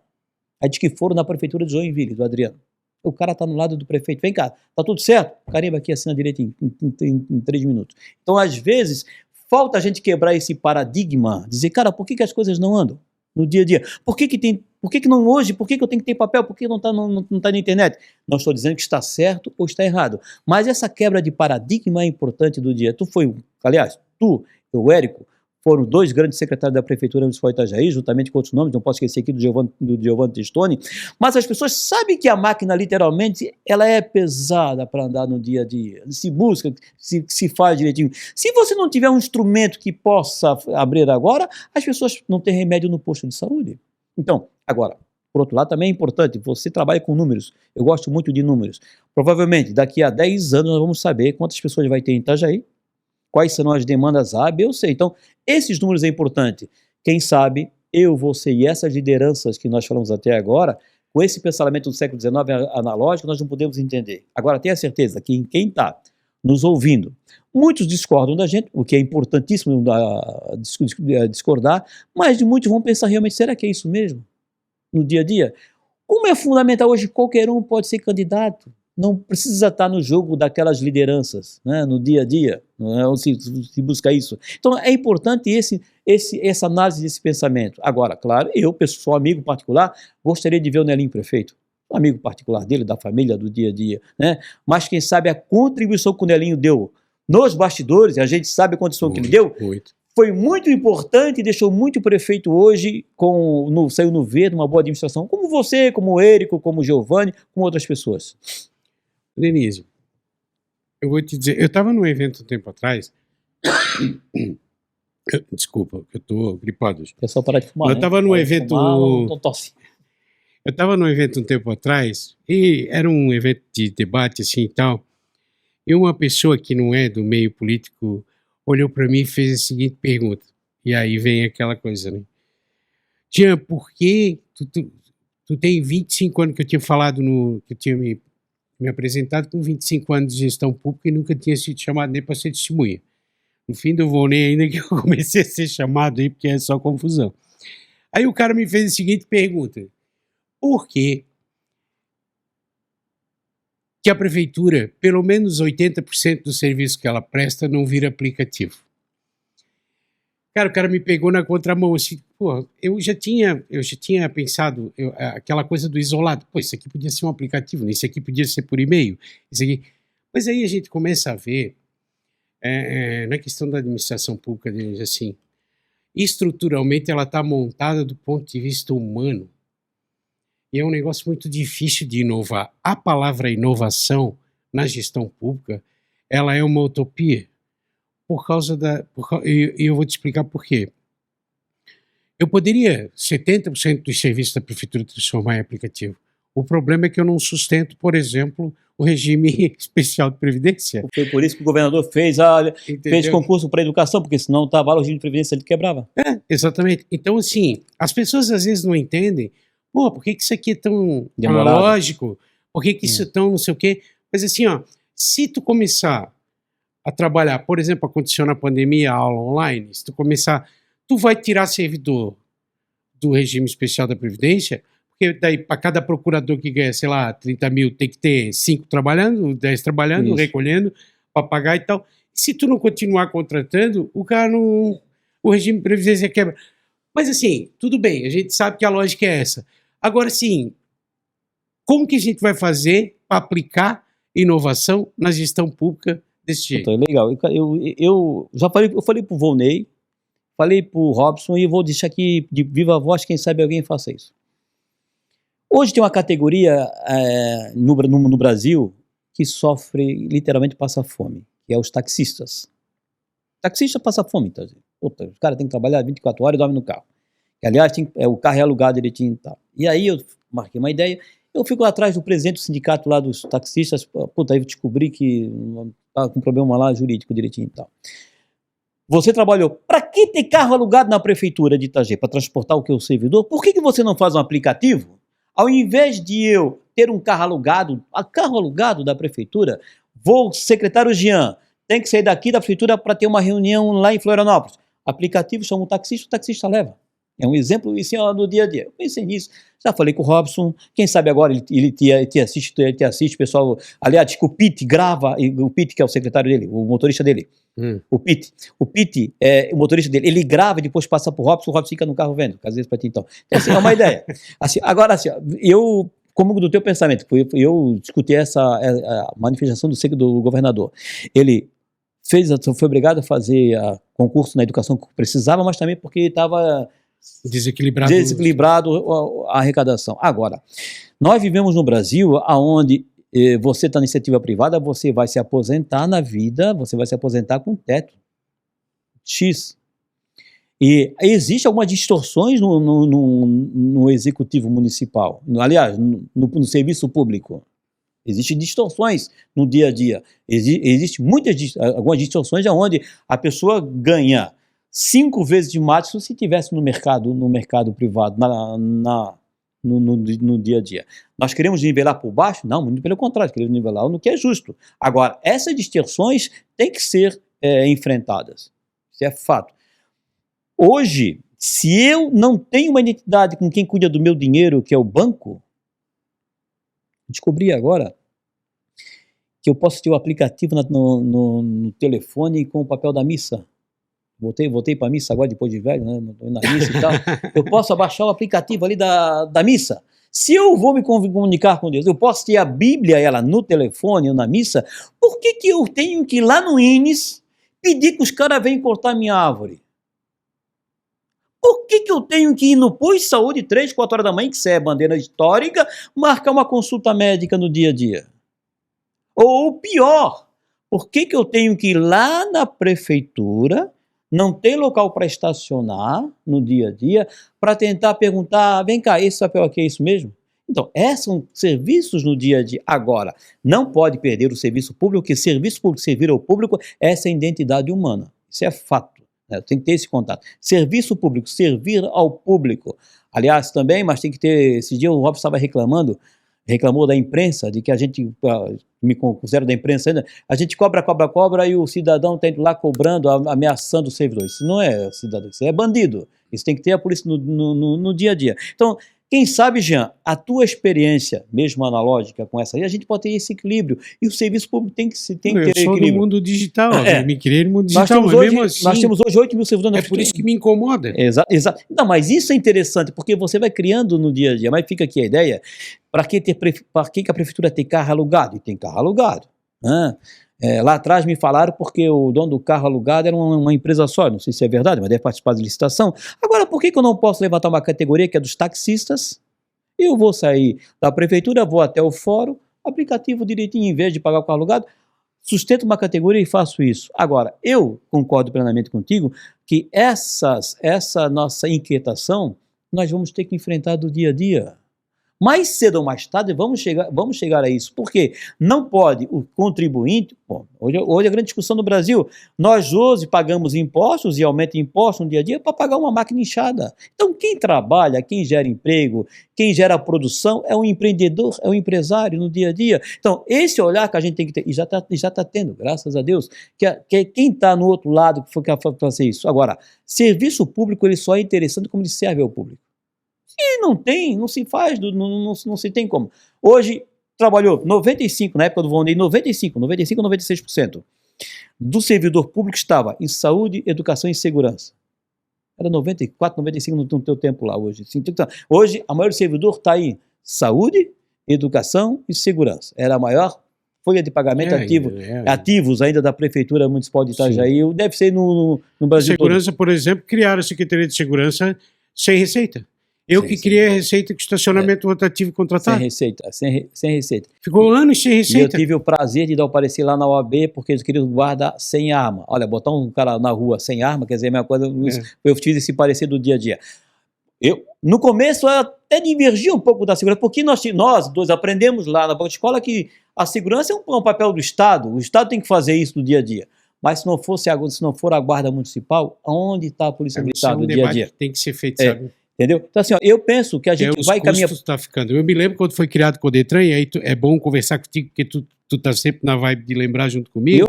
Aí diz que foram na prefeitura de Joinville, do Adriano. O cara está no lado do prefeito, vem cá, tá tudo certo? Carimba aqui, assina direitinho, em 3 minutos. Então, às vezes, falta a gente quebrar esse paradigma, dizer, cara, por que as coisas não andam no dia a dia? Por que não hoje? Por que eu tenho que ter papel? Por que não está na internet? Não estou dizendo que está certo ou está errado, mas essa quebra de paradigma é importante do dia. Aliás, o Érico, foram 2 grandes secretários da Prefeitura Municipal de Itajaí, juntamente com outros nomes, não posso esquecer aqui do Giovanni Testoni, mas as pessoas sabem que a máquina, literalmente, ela é pesada para andar no dia a dia, se busca, se faz direitinho. Se você não tiver um instrumento que possa abrir agora, as pessoas não têm remédio no posto de saúde. Então, agora, por outro lado, também é importante, você trabalha com números, eu gosto muito de números. Provavelmente, daqui a 10 anos, nós vamos saber quantas pessoas vai ter em Itajaí, quais serão as demandas A, B ou C. Então, esses números é importante. Quem sabe, você e essas lideranças que nós falamos até agora, com esse pensamento do século XIX analógico, nós não podemos entender. Agora, tenha certeza que quem está nos ouvindo, muitos discordam da gente, o que é importantíssimo discordar, mas muitos vão pensar realmente, será que é isso mesmo? No dia a dia? Como é fundamental hoje, qualquer um pode ser candidato. Não precisa estar no jogo daquelas lideranças, né, no dia a dia, se busca isso. Então é importante essa análise desse pensamento. Agora, claro, eu, sou amigo particular, gostaria de ver o Nelinho prefeito, um amigo particular dele, da família, do dia a dia, né? Mas quem sabe a contribuição que o Nelinho deu nos bastidores, a gente sabe a condição que ele deu, foi muito importante e deixou muito prefeito hoje, saiu no verde, uma boa administração, como você, como o Érico, como o Giovanni, como outras pessoas. Denise, eu vou te dizer, eu estava num evento um tempo atrás, desculpa, eu estou gripado hoje. É só parar de fumar, eu estava num evento... Eu estava num evento um tempo atrás, e era um evento de debate assim e tal, e uma pessoa que não é do meio político olhou para mim e fez a seguinte pergunta, e aí vem aquela coisa, né? Jean, por que tu tem 25 anos que eu tinha falado que eu tinha me apresentado com 25 anos de gestão pública e nunca tinha sido chamado nem para ser testemunha. No fim do voo, nem ainda que eu comecei a ser chamado aí, porque é só confusão. Aí o cara me fez a seguinte pergunta: por que a prefeitura, pelo menos 80% do serviço que ela presta, não vira aplicativo? Cara, o cara me pegou na contramão, assim, pô, eu já tinha pensado aquela coisa do isolado, pô, isso aqui podia ser um aplicativo, isso aqui podia ser por e-mail, isso aqui. Mas aí a gente começa a ver, na questão da administração pública, assim, estruturalmente ela está montada do ponto de vista humano, e é um negócio muito difícil de inovar. A palavra inovação na gestão pública, ela é uma utopia. E eu vou te explicar por quê. Eu poderia 70% dos serviços da prefeitura transformar em aplicativo. O problema é que eu não sustento, por exemplo, o regime especial de previdência. Foi por isso que o governador fez concurso para educação, porque senão o regime de previdência ele quebrava. Exatamente. Então, assim, as pessoas às vezes não entendem, pô, por que isso aqui é tão analógico? Por que isso é tão não sei o quê? Mas assim, ó, se tu começar a trabalhar, por exemplo, aconteceu na pandemia a aula online, se tu começar, tu vai tirar servidor do regime especial da Previdência, porque daí para cada procurador que ganha, sei lá, 30 mil, tem que ter 5 trabalhando, 10 trabalhando, Isso. recolhendo, para pagar e tal. Se tu não continuar contratando, o cara não... O regime de Previdência quebra. Mas assim, tudo bem, a gente sabe que a lógica é essa. Agora sim, como que a gente vai fazer para aplicar inovação na gestão pública desse jeito? Então, é legal. Eu já falei, eu falei pro Volney, falei pro Robson e vou deixar aqui de viva voz, quem sabe alguém faça isso. Hoje tem uma categoria no Brasil que sofre, literalmente passa fome, que é os taxistas. Taxista passa fome, tá? Puta, os caras têm que trabalhar 24 horas e dormem no carro. Que, aliás, o carro é alugado direitinho e tal. E aí eu marquei uma ideia, eu fico atrás do presidente do sindicato lá dos taxistas, puta, aí eu descobri que estava com problema lá jurídico direitinho e tal. Você trabalhou, para que ter carro alugado na prefeitura de Itajaí? Para transportar o que é o servidor? Por que você não faz um aplicativo? Ao invés de eu ter um carro alugado da prefeitura, secretário Jean, tem que sair daqui da prefeitura para ter uma reunião lá em Florianópolis. Aplicativo, chama o taxista leva. É um exemplo isso no dia a dia. Eu pensei nisso, já falei com o Robson, quem sabe agora ele te assiste, pessoal. Aliás, diz que o Pete grava, o Pete que é o secretário dele, o motorista dele. O Pete é o motorista dele, ele grava e depois passa pro Robson, o Robson fica no carro vendo, às vezes para ti então. Assim, é uma ideia. Assim, agora, assim, eu, como do teu pensamento, eu discuti a manifestação do governador. Ele foi obrigado a fazer concurso na educação que precisava, mas também porque estava desequilibrado a arrecadação. Agora, nós vivemos no Brasil onde você está na iniciativa privada, você vai se aposentar na vida, você vai se aposentar com teto X. E existem algumas distorções no executivo municipal, aliás, no serviço público. Existem distorções no dia a dia. Existem algumas distorções onde a pessoa ganha 5 vezes de máximo se estivesse no mercado privado, no dia a dia. Nós queremos nivelar por baixo? Não, muito pelo contrário, queremos nivelar no que é justo. Agora, essas distorções têm que ser enfrentadas. Isso é fato. Hoje, se eu não tenho uma identidade com quem cuida do meu dinheiro, que é o banco, descobri agora que eu posso ter o aplicativo no telefone com o papel da missa. Voltei para a missa agora, depois de velho, né? Na missa e tal. Eu posso abaixar o aplicativo ali da missa. Se eu vou me comunicar com Deus, eu posso ter a Bíblia, ela no telefone ou na missa, por que eu tenho que ir lá no INES pedir que os caras venham cortar minha árvore? Por que eu tenho que ir no posto de saúde 3, 4 horas da manhã, que isso é bandeira histórica, marcar uma consulta médica no dia a dia? Ou pior, por que eu tenho que ir lá na prefeitura, não tem local para estacionar no dia a dia, para tentar perguntar, vem cá, esse papel aqui é isso mesmo? Então, esses são serviços no dia a dia. Agora, não pode perder o serviço público, porque serviço público servir ao público, essa é a identidade humana. Isso é fato. Tem que ter esse contato. Serviço público, servir ao público. Aliás, também, mas tem que ter... Esse dia o Robson estava reclamou da imprensa, de que a gente, me considero da imprensa ainda, a gente cobra e o cidadão está indo lá cobrando, ameaçando o servidor. Isso não é cidadão, isso é bandido. Isso tem que ter a polícia no dia a dia. Então, quem sabe, Jean, a tua experiência, mesmo analógica com essa aí, a gente pode ter esse equilíbrio. E o serviço público tem que ter equilíbrio. Eu sou do mundo digital, me criei no mundo digital, nós temos hoje 8 mil servidores. É por isso que me incomoda. Exato. Não, mas isso é interessante, porque você vai criando no dia a dia. Mas fica aqui a ideia, para que a prefeitura tem carro alugado? E tem carro alugado. Lá atrás me falaram porque o dono do carro alugado era uma empresa só, não sei se é verdade, mas deve participar de licitação. Agora, por que eu não posso levantar uma categoria que é dos taxistas? Eu vou sair da prefeitura, vou até o fórum, aplicativo direitinho, em vez de pagar o carro alugado, sustento uma categoria e faço isso. Agora, eu concordo plenamente contigo que essa nossa inquietação nós vamos ter que enfrentar do dia a dia. Mais cedo ou mais tarde vamos chegar a isso. Por quê? Não pode o contribuinte... Bom, hoje a grande discussão no Brasil, nós hoje pagamos impostos e aumenta impostos no dia a dia para pagar uma máquina inchada. Então quem trabalha, quem gera emprego, quem gera produção é um empreendedor, é um empresário no dia a dia. Então esse olhar que a gente tem que ter, e já está tendo, graças a Deus, que quem está no outro lado que quer fazer isso. Agora, serviço público ele só é interessante como ele serve ao público. E não se faz, não se tem como. Hoje, trabalhou 95%, na época do Vonei, 96% do servidor público estava em saúde, educação e segurança. Era 94%, 95% no teu tempo lá hoje. Hoje, a maior servidor está em saúde, educação e segurança. Era a maior folha de pagamento ativos ainda da Prefeitura Municipal de Itajaí. Sim. Deve ser no Brasil segurança, todo. Por exemplo, criaram a Secretaria de Segurança sem receita. Eu que criei a receita com estacionamento rotativo contratado. Sem receita. Ficou anos sem receita. E eu tive o prazer de dar o parecer lá na OAB, porque eles queriam guardar sem arma. Olha, botar um cara na rua sem arma, quer dizer, a mesma coisa, eu fiz esse parecer do dia a dia. No começo, eu até divergia um pouco da segurança, porque nós dois aprendemos lá na escola que a segurança é um papel do Estado, o Estado tem que fazer isso no dia a dia. Mas se não for a Guarda Municipal, onde está a Polícia Militar no dia a dia? Tem que ser feito, sabe? Entendeu? Então, assim, ó, eu penso que a gente vai caminhar... Tá ficando. Eu me lembro quando foi criado o Codetran, e aí é bom conversar contigo, porque tu tá sempre na vibe de lembrar junto comigo.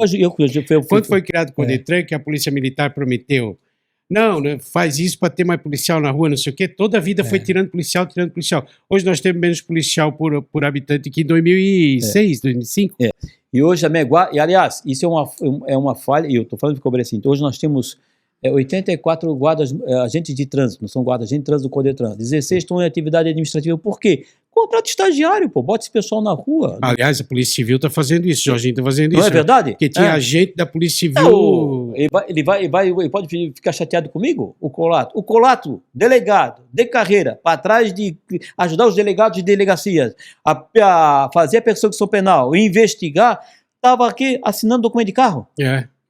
Quando foi criado o Codetran, que a Polícia Militar prometeu, não, faz isso para ter mais policial na rua, não sei o quê, toda a vida foi tirando policial. Hoje nós temos menos policial por habitante que em 2006, 2005. E hoje a Meguá, e aliás, isso é uma falha, e eu estou falando de cobrança, hoje nós temos 84 guardas, agentes de trânsito, não são guardas, agentes de trânsito do Codetran, 16 estão em atividade administrativa, por quê? Contrato estagiário, bota esse pessoal na rua. Aliás, a Polícia Civil está fazendo isso, o Jorginho está fazendo isso. Não é verdade? Porque tinha agente da Polícia Civil... Ele pode ficar chateado comigo? O Colato, delegado, de carreira, para trás de ajudar os delegados de delegacias, a fazer a perseguição penal, investigar, estava aqui assinando documento de carro.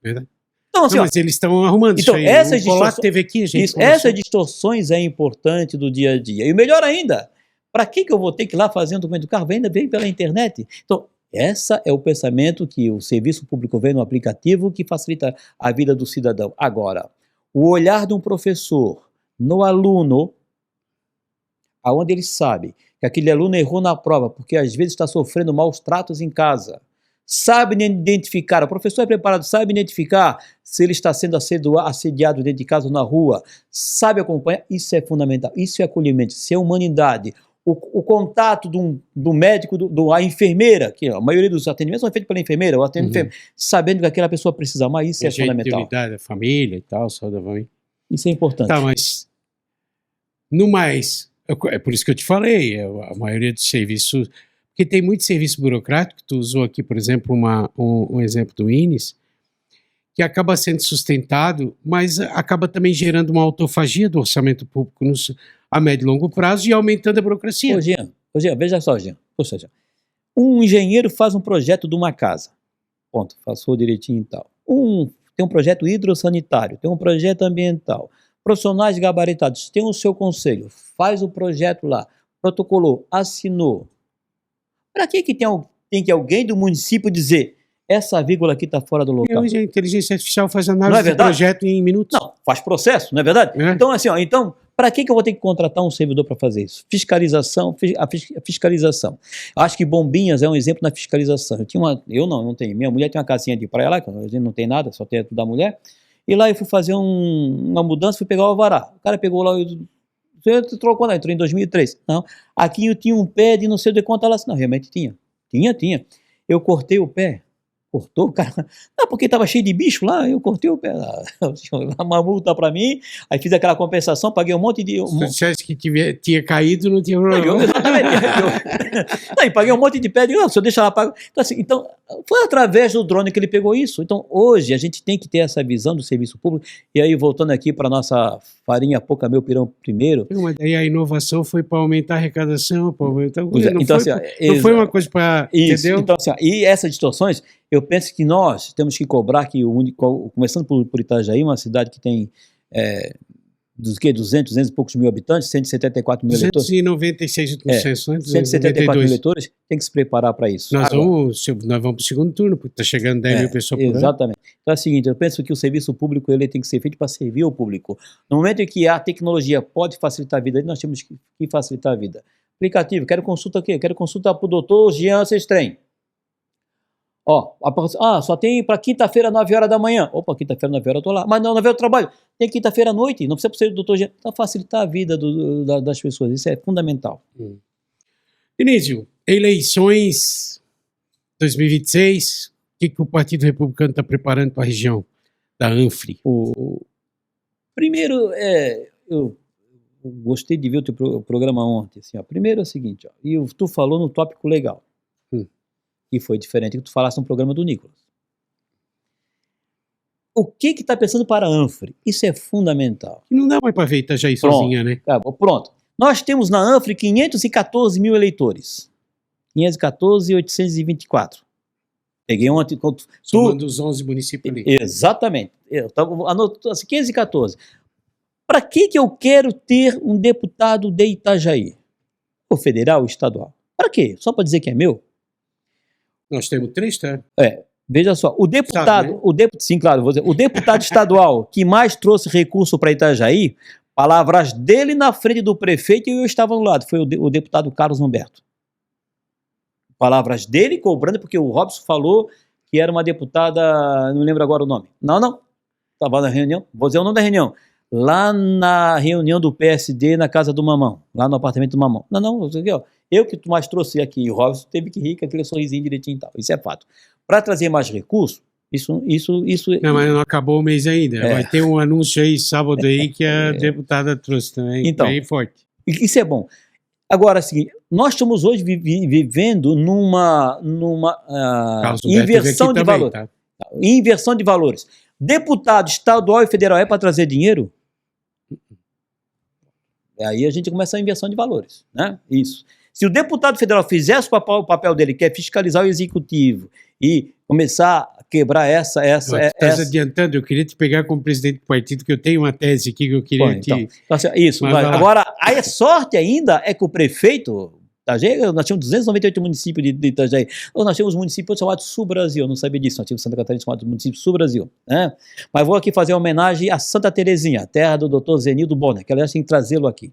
Verdade. Então, assim, mas eles estão arrumando então, isso aí. Essas distorções é importante do dia a dia. E melhor ainda, para que eu vou ter que ir lá fazer um documento do carro? Vem pela internet. Então, esse é o pensamento que o serviço público vem no aplicativo que facilita a vida do cidadão. Agora, o olhar de um professor no aluno, aonde ele sabe que aquele aluno errou na prova, porque às vezes está sofrendo maus tratos em casa, sabe identificar, o professor é preparado, sabe identificar se ele está sendo assediado dentro de casa ou na rua, sabe acompanhar, isso é fundamental, isso é acolhimento, isso é humanidade. O contato do médico, da enfermeira, que a maioria dos atendimentos são feitos pela enfermeira, sabendo que aquela pessoa precisa mais, isso é fundamental. Unidade, a família e tal, saúde da família. Isso é importante. Tá, mas no mais, é por isso que eu te falei, a maioria dos serviços... Porque tem muito serviço burocrático, tu usou aqui, por exemplo, um exemplo do INES, que acaba sendo sustentado, mas acaba também gerando uma autofagia do orçamento público a médio e longo prazo e aumentando a burocracia. Ô Jean, veja só, Jean. Ou seja, um engenheiro faz um projeto de uma casa, ponto, passou direitinho e tal. Tem um projeto hidrossanitário, tem um projeto ambiental, profissionais gabaritados, tem o seu conselho, faz o projeto lá, protocolou, assinou. Para que tem que alguém do município dizer essa vírgula aqui está fora do local? Hoje a inteligência artificial faz análise do projeto em minutos. Não, faz processo, não é verdade? Então, assim, para que eu vou ter que contratar um servidor para fazer isso? Fiscalização, a fiscalização. Acho que Bombinhas é um exemplo na fiscalização. Eu não tenho. Minha mulher tem uma casinha de praia lá, que a gente não tem nada, só tem tudo da mulher. E lá eu fui fazer uma mudança, fui pegar o alvará. O cara pegou lá... Você trocou, não, entrou em 2003. Não, aqui eu tinha um pé de não sei de quanto ela... Não, realmente tinha. Tinha. Eu cortei o pé. Cortou, cara? Não, porque estava cheio de bicho lá, eu cortei o pé. Uma multa para mim, aí fiz aquela compensação, paguei um monte de... Se você acha que tinha caído, não tinha problema. Não, e paguei um monte de pé, digo, se eu deixar lá, pago. Então, foi através do drone que ele pegou isso. Então, hoje, a gente tem que ter essa visão do serviço público. E aí, voltando aqui para a nossa farinha pouca, meu pirão primeiro. Mas aí a inovação foi para aumentar a arrecadação, para aumentar... Não foi uma coisa para... Entendeu? Então, assim, e essas distorções... Eu penso que nós temos que cobrar que, começando por Itajaí, uma cidade que tem dos que 200 e poucos mil habitantes, 174 mil eleitores. 296 últimos censos, né? 174 mil eleitores, tem que se preparar para isso. Nós vamos para o segundo turno, porque está chegando 10 mil pessoas por ano. Exatamente. Então é o seguinte, eu penso que o serviço público ele tem que ser feito para servir ao público. No momento em que a tecnologia pode facilitar a vida, nós temos que facilitar a vida. Aplicativo, quero consulta aqui, quero consulta para o doutor Jean Sestrem. Só tem para quinta-feira, 9 horas da manhã. Opa, quinta-feira, 9 horas eu estou lá. Mas não, 9 horas eu trabalho. Tem quinta-feira à noite, não precisa ser do doutor Jean. Para facilitar a vida das pessoas, isso é fundamental. Dionísio, eleições 2026, o que o Partido Republicano está preparando para a região da Anfre? Primeiro, eu gostei de ver o teu programa ontem. Assim, primeiro é o seguinte, e tu falou no tópico legal. E foi diferente do que tu falaste no programa do Nicolas. O que está pensando para a Anfre? Isso é fundamental. Não dá mais para ver Itajaí sozinha, né? Pronto. Nós temos na Anfre 514 mil eleitores. 514.824. Peguei ontem... Somando os 11 municípios ali. Exatamente. Eu anoto assim, 514. Para que eu quero ter um deputado de Itajaí? O federal ou estadual? Para quê? Só para dizer que é meu? Nós temos 3, tá? Veja só, o deputado, sim, claro, vou dizer, o deputado estadual que mais trouxe recurso para Itajaí, palavras dele na frente do prefeito e eu estava no lado, foi o deputado Carlos Humberto. Palavras dele cobrando, porque o Robson falou que era uma deputada, não lembro agora o nome. Não, estava na reunião, vou dizer o nome da reunião, lá na reunião do PSD na casa do Mamão, lá no apartamento do Mamão. Não, eu que tu mais trouxe aqui, o Robson teve que rir com aquele sorrisinho direitinho e tal, isso é fato. Para trazer mais recursos, isso... Não, mas não acabou o mês ainda, vai ter um anúncio aí sábado aí que a deputada trouxe também, então, bem forte. Isso é bom. Agora, assim, nós estamos hoje vivendo numa inversão de valores. Tá? Inversão de valores. Deputado estadual e federal é para trazer dinheiro? Aí a gente começa a inversão de valores, né? Isso. Se o deputado federal fizesse o papel dele, que é fiscalizar o executivo e começar a quebrar essa... Estás adiantando, eu queria te pegar como presidente do partido, que eu tenho uma tese aqui que eu queria isso, agora, a sorte ainda é que o prefeito... Nós tínhamos 298 municípios de Itajaí. Nós tínhamos municípios chamados Sul-Brasil, eu não sabia disso, nós tínhamos Santa Catarina chamado município Sul-Brasil, né? Mas vou aqui fazer uma homenagem a Santa Terezinha, a terra do Dr. Zenildo Bonner, que aliás tem que trazê-lo aqui.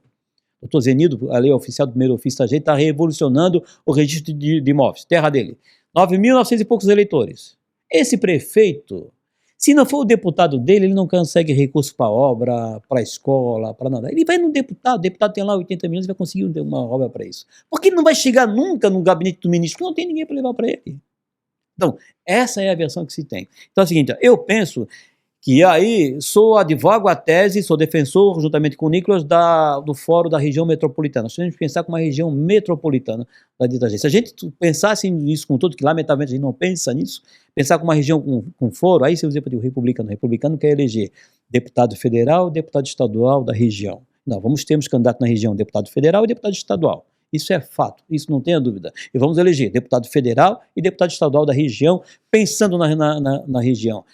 O Dr. Zenildo, a lei oficial do primeiro ofício Itajaí, está revolucionando o registro de imóveis, terra dele. 9.900 e poucos eleitores. Esse prefeito, se não for o deputado dele, ele não consegue recurso para obra, para escola, para nada. Ele vai no deputado, o deputado tem lá 80 milhões e vai conseguir uma obra para isso. Porque ele não vai chegar nunca no gabinete do ministro, porque não tem ninguém para levar para ele. Então, essa é a versão que se tem. Então é o seguinte, eu penso que aí advogo a tese, sou defensor, juntamente com o Nicolas, do Fórum da Região Metropolitana. Nós temos que pensar como uma região metropolitana da Itajaí. Se a gente pensasse nisso com tudo, que lamentavelmente a gente não pensa nisso, pensar com uma região com foro, aí você usa para o republicano. O republicano quer eleger deputado federal, deputado estadual da região. Não, temos candidato na região, deputado federal e deputado estadual. Isso é fato, isso não tenha dúvida. E vamos eleger deputado federal e deputado estadual da região, pensando na região.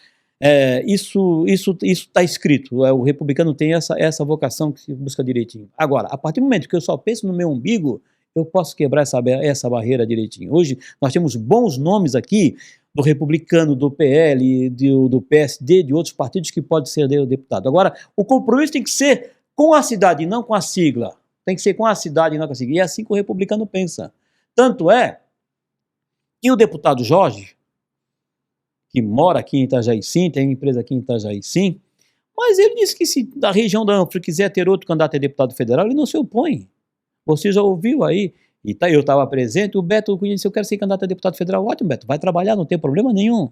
Isso está escrito, o republicano tem essa vocação que se busca direitinho. Agora, a partir do momento que eu só penso no meu umbigo, eu posso quebrar essa barreira direitinho. Hoje nós temos bons nomes aqui, do republicano, do PL, do PSD, de outros partidos que podem ser deputado. Agora, o compromisso tem que ser com a cidade e não com a sigla. Tem que ser com a cidade e não com a sigla. E é assim que o republicano pensa. Tanto é que o deputado Jorge, que mora aqui em Itajaí sim, tem empresa aqui em Itajaí sim, mas ele disse que se da região da Anfre quiser ter outro candidato a deputado federal, ele não se opõe. Você já ouviu aí, eu estava presente, o Beto Cunha disse, eu quero ser candidato a deputado federal. Ótimo, Beto, vai trabalhar, não tem problema nenhum.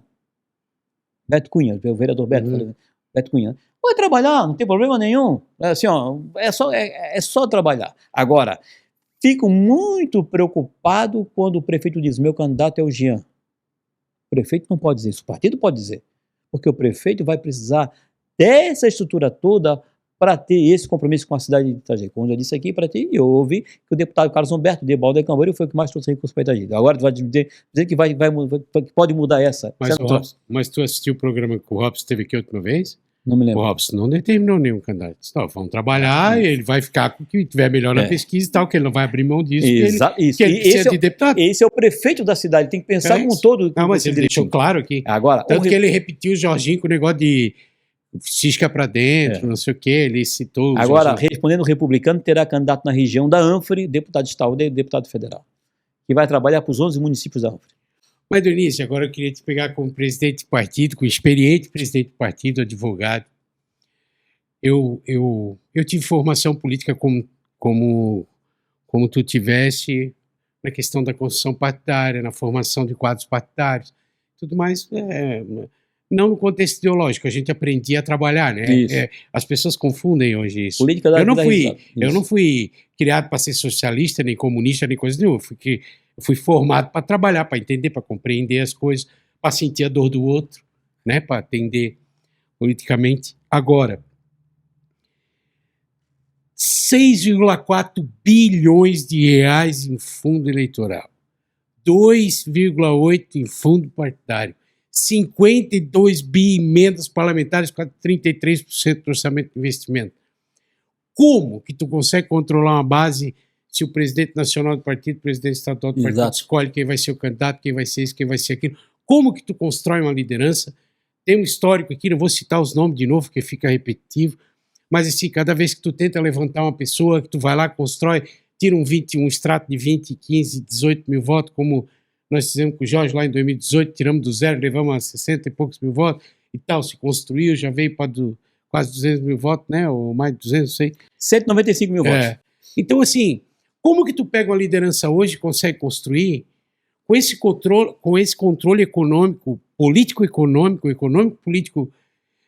Beto Cunha, o vereador Beto Cunha, vai trabalhar, não tem problema nenhum. Assim, é só trabalhar. Agora, fico muito preocupado quando o prefeito diz, meu candidato é o Jean. O prefeito não pode dizer isso, o partido pode dizer, porque o prefeito vai precisar dessa estrutura toda para ter esse compromisso com a cidade de Itajaí. Como eu já disse aqui para ti, eu ouvi que o deputado Carlos Humberto de Balda Camboriú foi o que mais trouxe recursos para Itajaí. Agora tu vai dizer que pode mudar essa. Mas tu assistiu o programa que o Robson teve aqui a última vez? Não me O lembro. Robson não determinou nenhum candidato. Disse, "Não, vamos trabalhar e ele vai ficar com o que tiver melhor na pesquisa e tal, que ele não vai abrir mão disso, Isso. que ele E precisa de deputado." esse é o prefeito da cidade, tem que pensar como um isso. todo. Não, mas ele deixou claro aqui. Agora, Tanto que ele repetiu o Jorginho com o negócio de cisca pra dentro, não sei o quê, ele citou o Agora, Jorginho. respondendo o republicano, terá candidato na região da ânfore, deputado estadual e deputado federal, que vai trabalhar para os 11 municípios da ânfore. Mas, Dionísio, agora eu queria te pegar como presidente de partido, como experiente presidente de partido, advogado. Eu tive formação política como tu tivesse na questão da construção partidária, na formação de quadros partidários, tudo mais, não no contexto ideológico, a gente aprendia a trabalhar, né? Isso. As pessoas confundem hoje isso. Política da Eu não vida. fui criado para ser socialista, nem comunista, nem coisa nenhuma. Eu fui formado para trabalhar, para entender, para compreender as coisas, para sentir a dor do outro, né? Para atender politicamente. Agora, 6,4 bilhões de reais em fundo eleitoral, 2,8 em fundo partidário, 52 bi emendas parlamentares, quase 33% do orçamento de investimento. Como que tu consegue controlar uma base se o presidente nacional do partido, o presidente estadual do partido escolhe quem vai ser o candidato, quem vai ser isso, quem vai ser aquilo? Como que tu constrói uma liderança? Tem um histórico aqui, não vou citar os nomes de novo, porque fica repetitivo, mas assim, cada vez que tu tenta levantar uma pessoa, que tu vai lá, constrói, tira um extrato de 20, 15, 18 mil votos, como nós fizemos com o Jorge lá em 2018, tiramos do zero, levamos a 60 e poucos mil votos e tal, se construiu, já veio para quase 200 mil votos, né, ou mais de 200, não sei. 195 mil votos. Então, assim, como que tu pega uma liderança hoje e consegue construir com esse controle econômico, político-econômico, econômico-político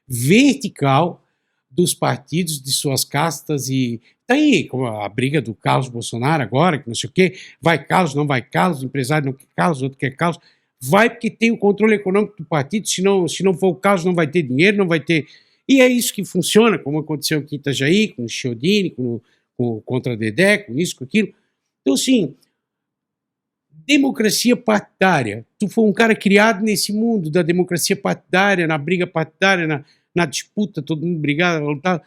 vertical dos partidos, de suas castas, e tá aí como a briga do Carlos Bolsonaro agora, que não sei o quê, vai Carlos, não vai Carlos, o empresário não quer Carlos, outro quer Carlos, vai porque tem o controle econômico do partido, se não for o Carlos não vai ter dinheiro, não vai ter... E é isso que funciona, como aconteceu aqui em Itajaí, com o Chiodini, contra a Dedé, com isso, com aquilo. Então, assim, democracia partidária. Tu foi um cara criado nesse mundo da democracia partidária, na briga partidária, na disputa, todo mundo brigado, lutar.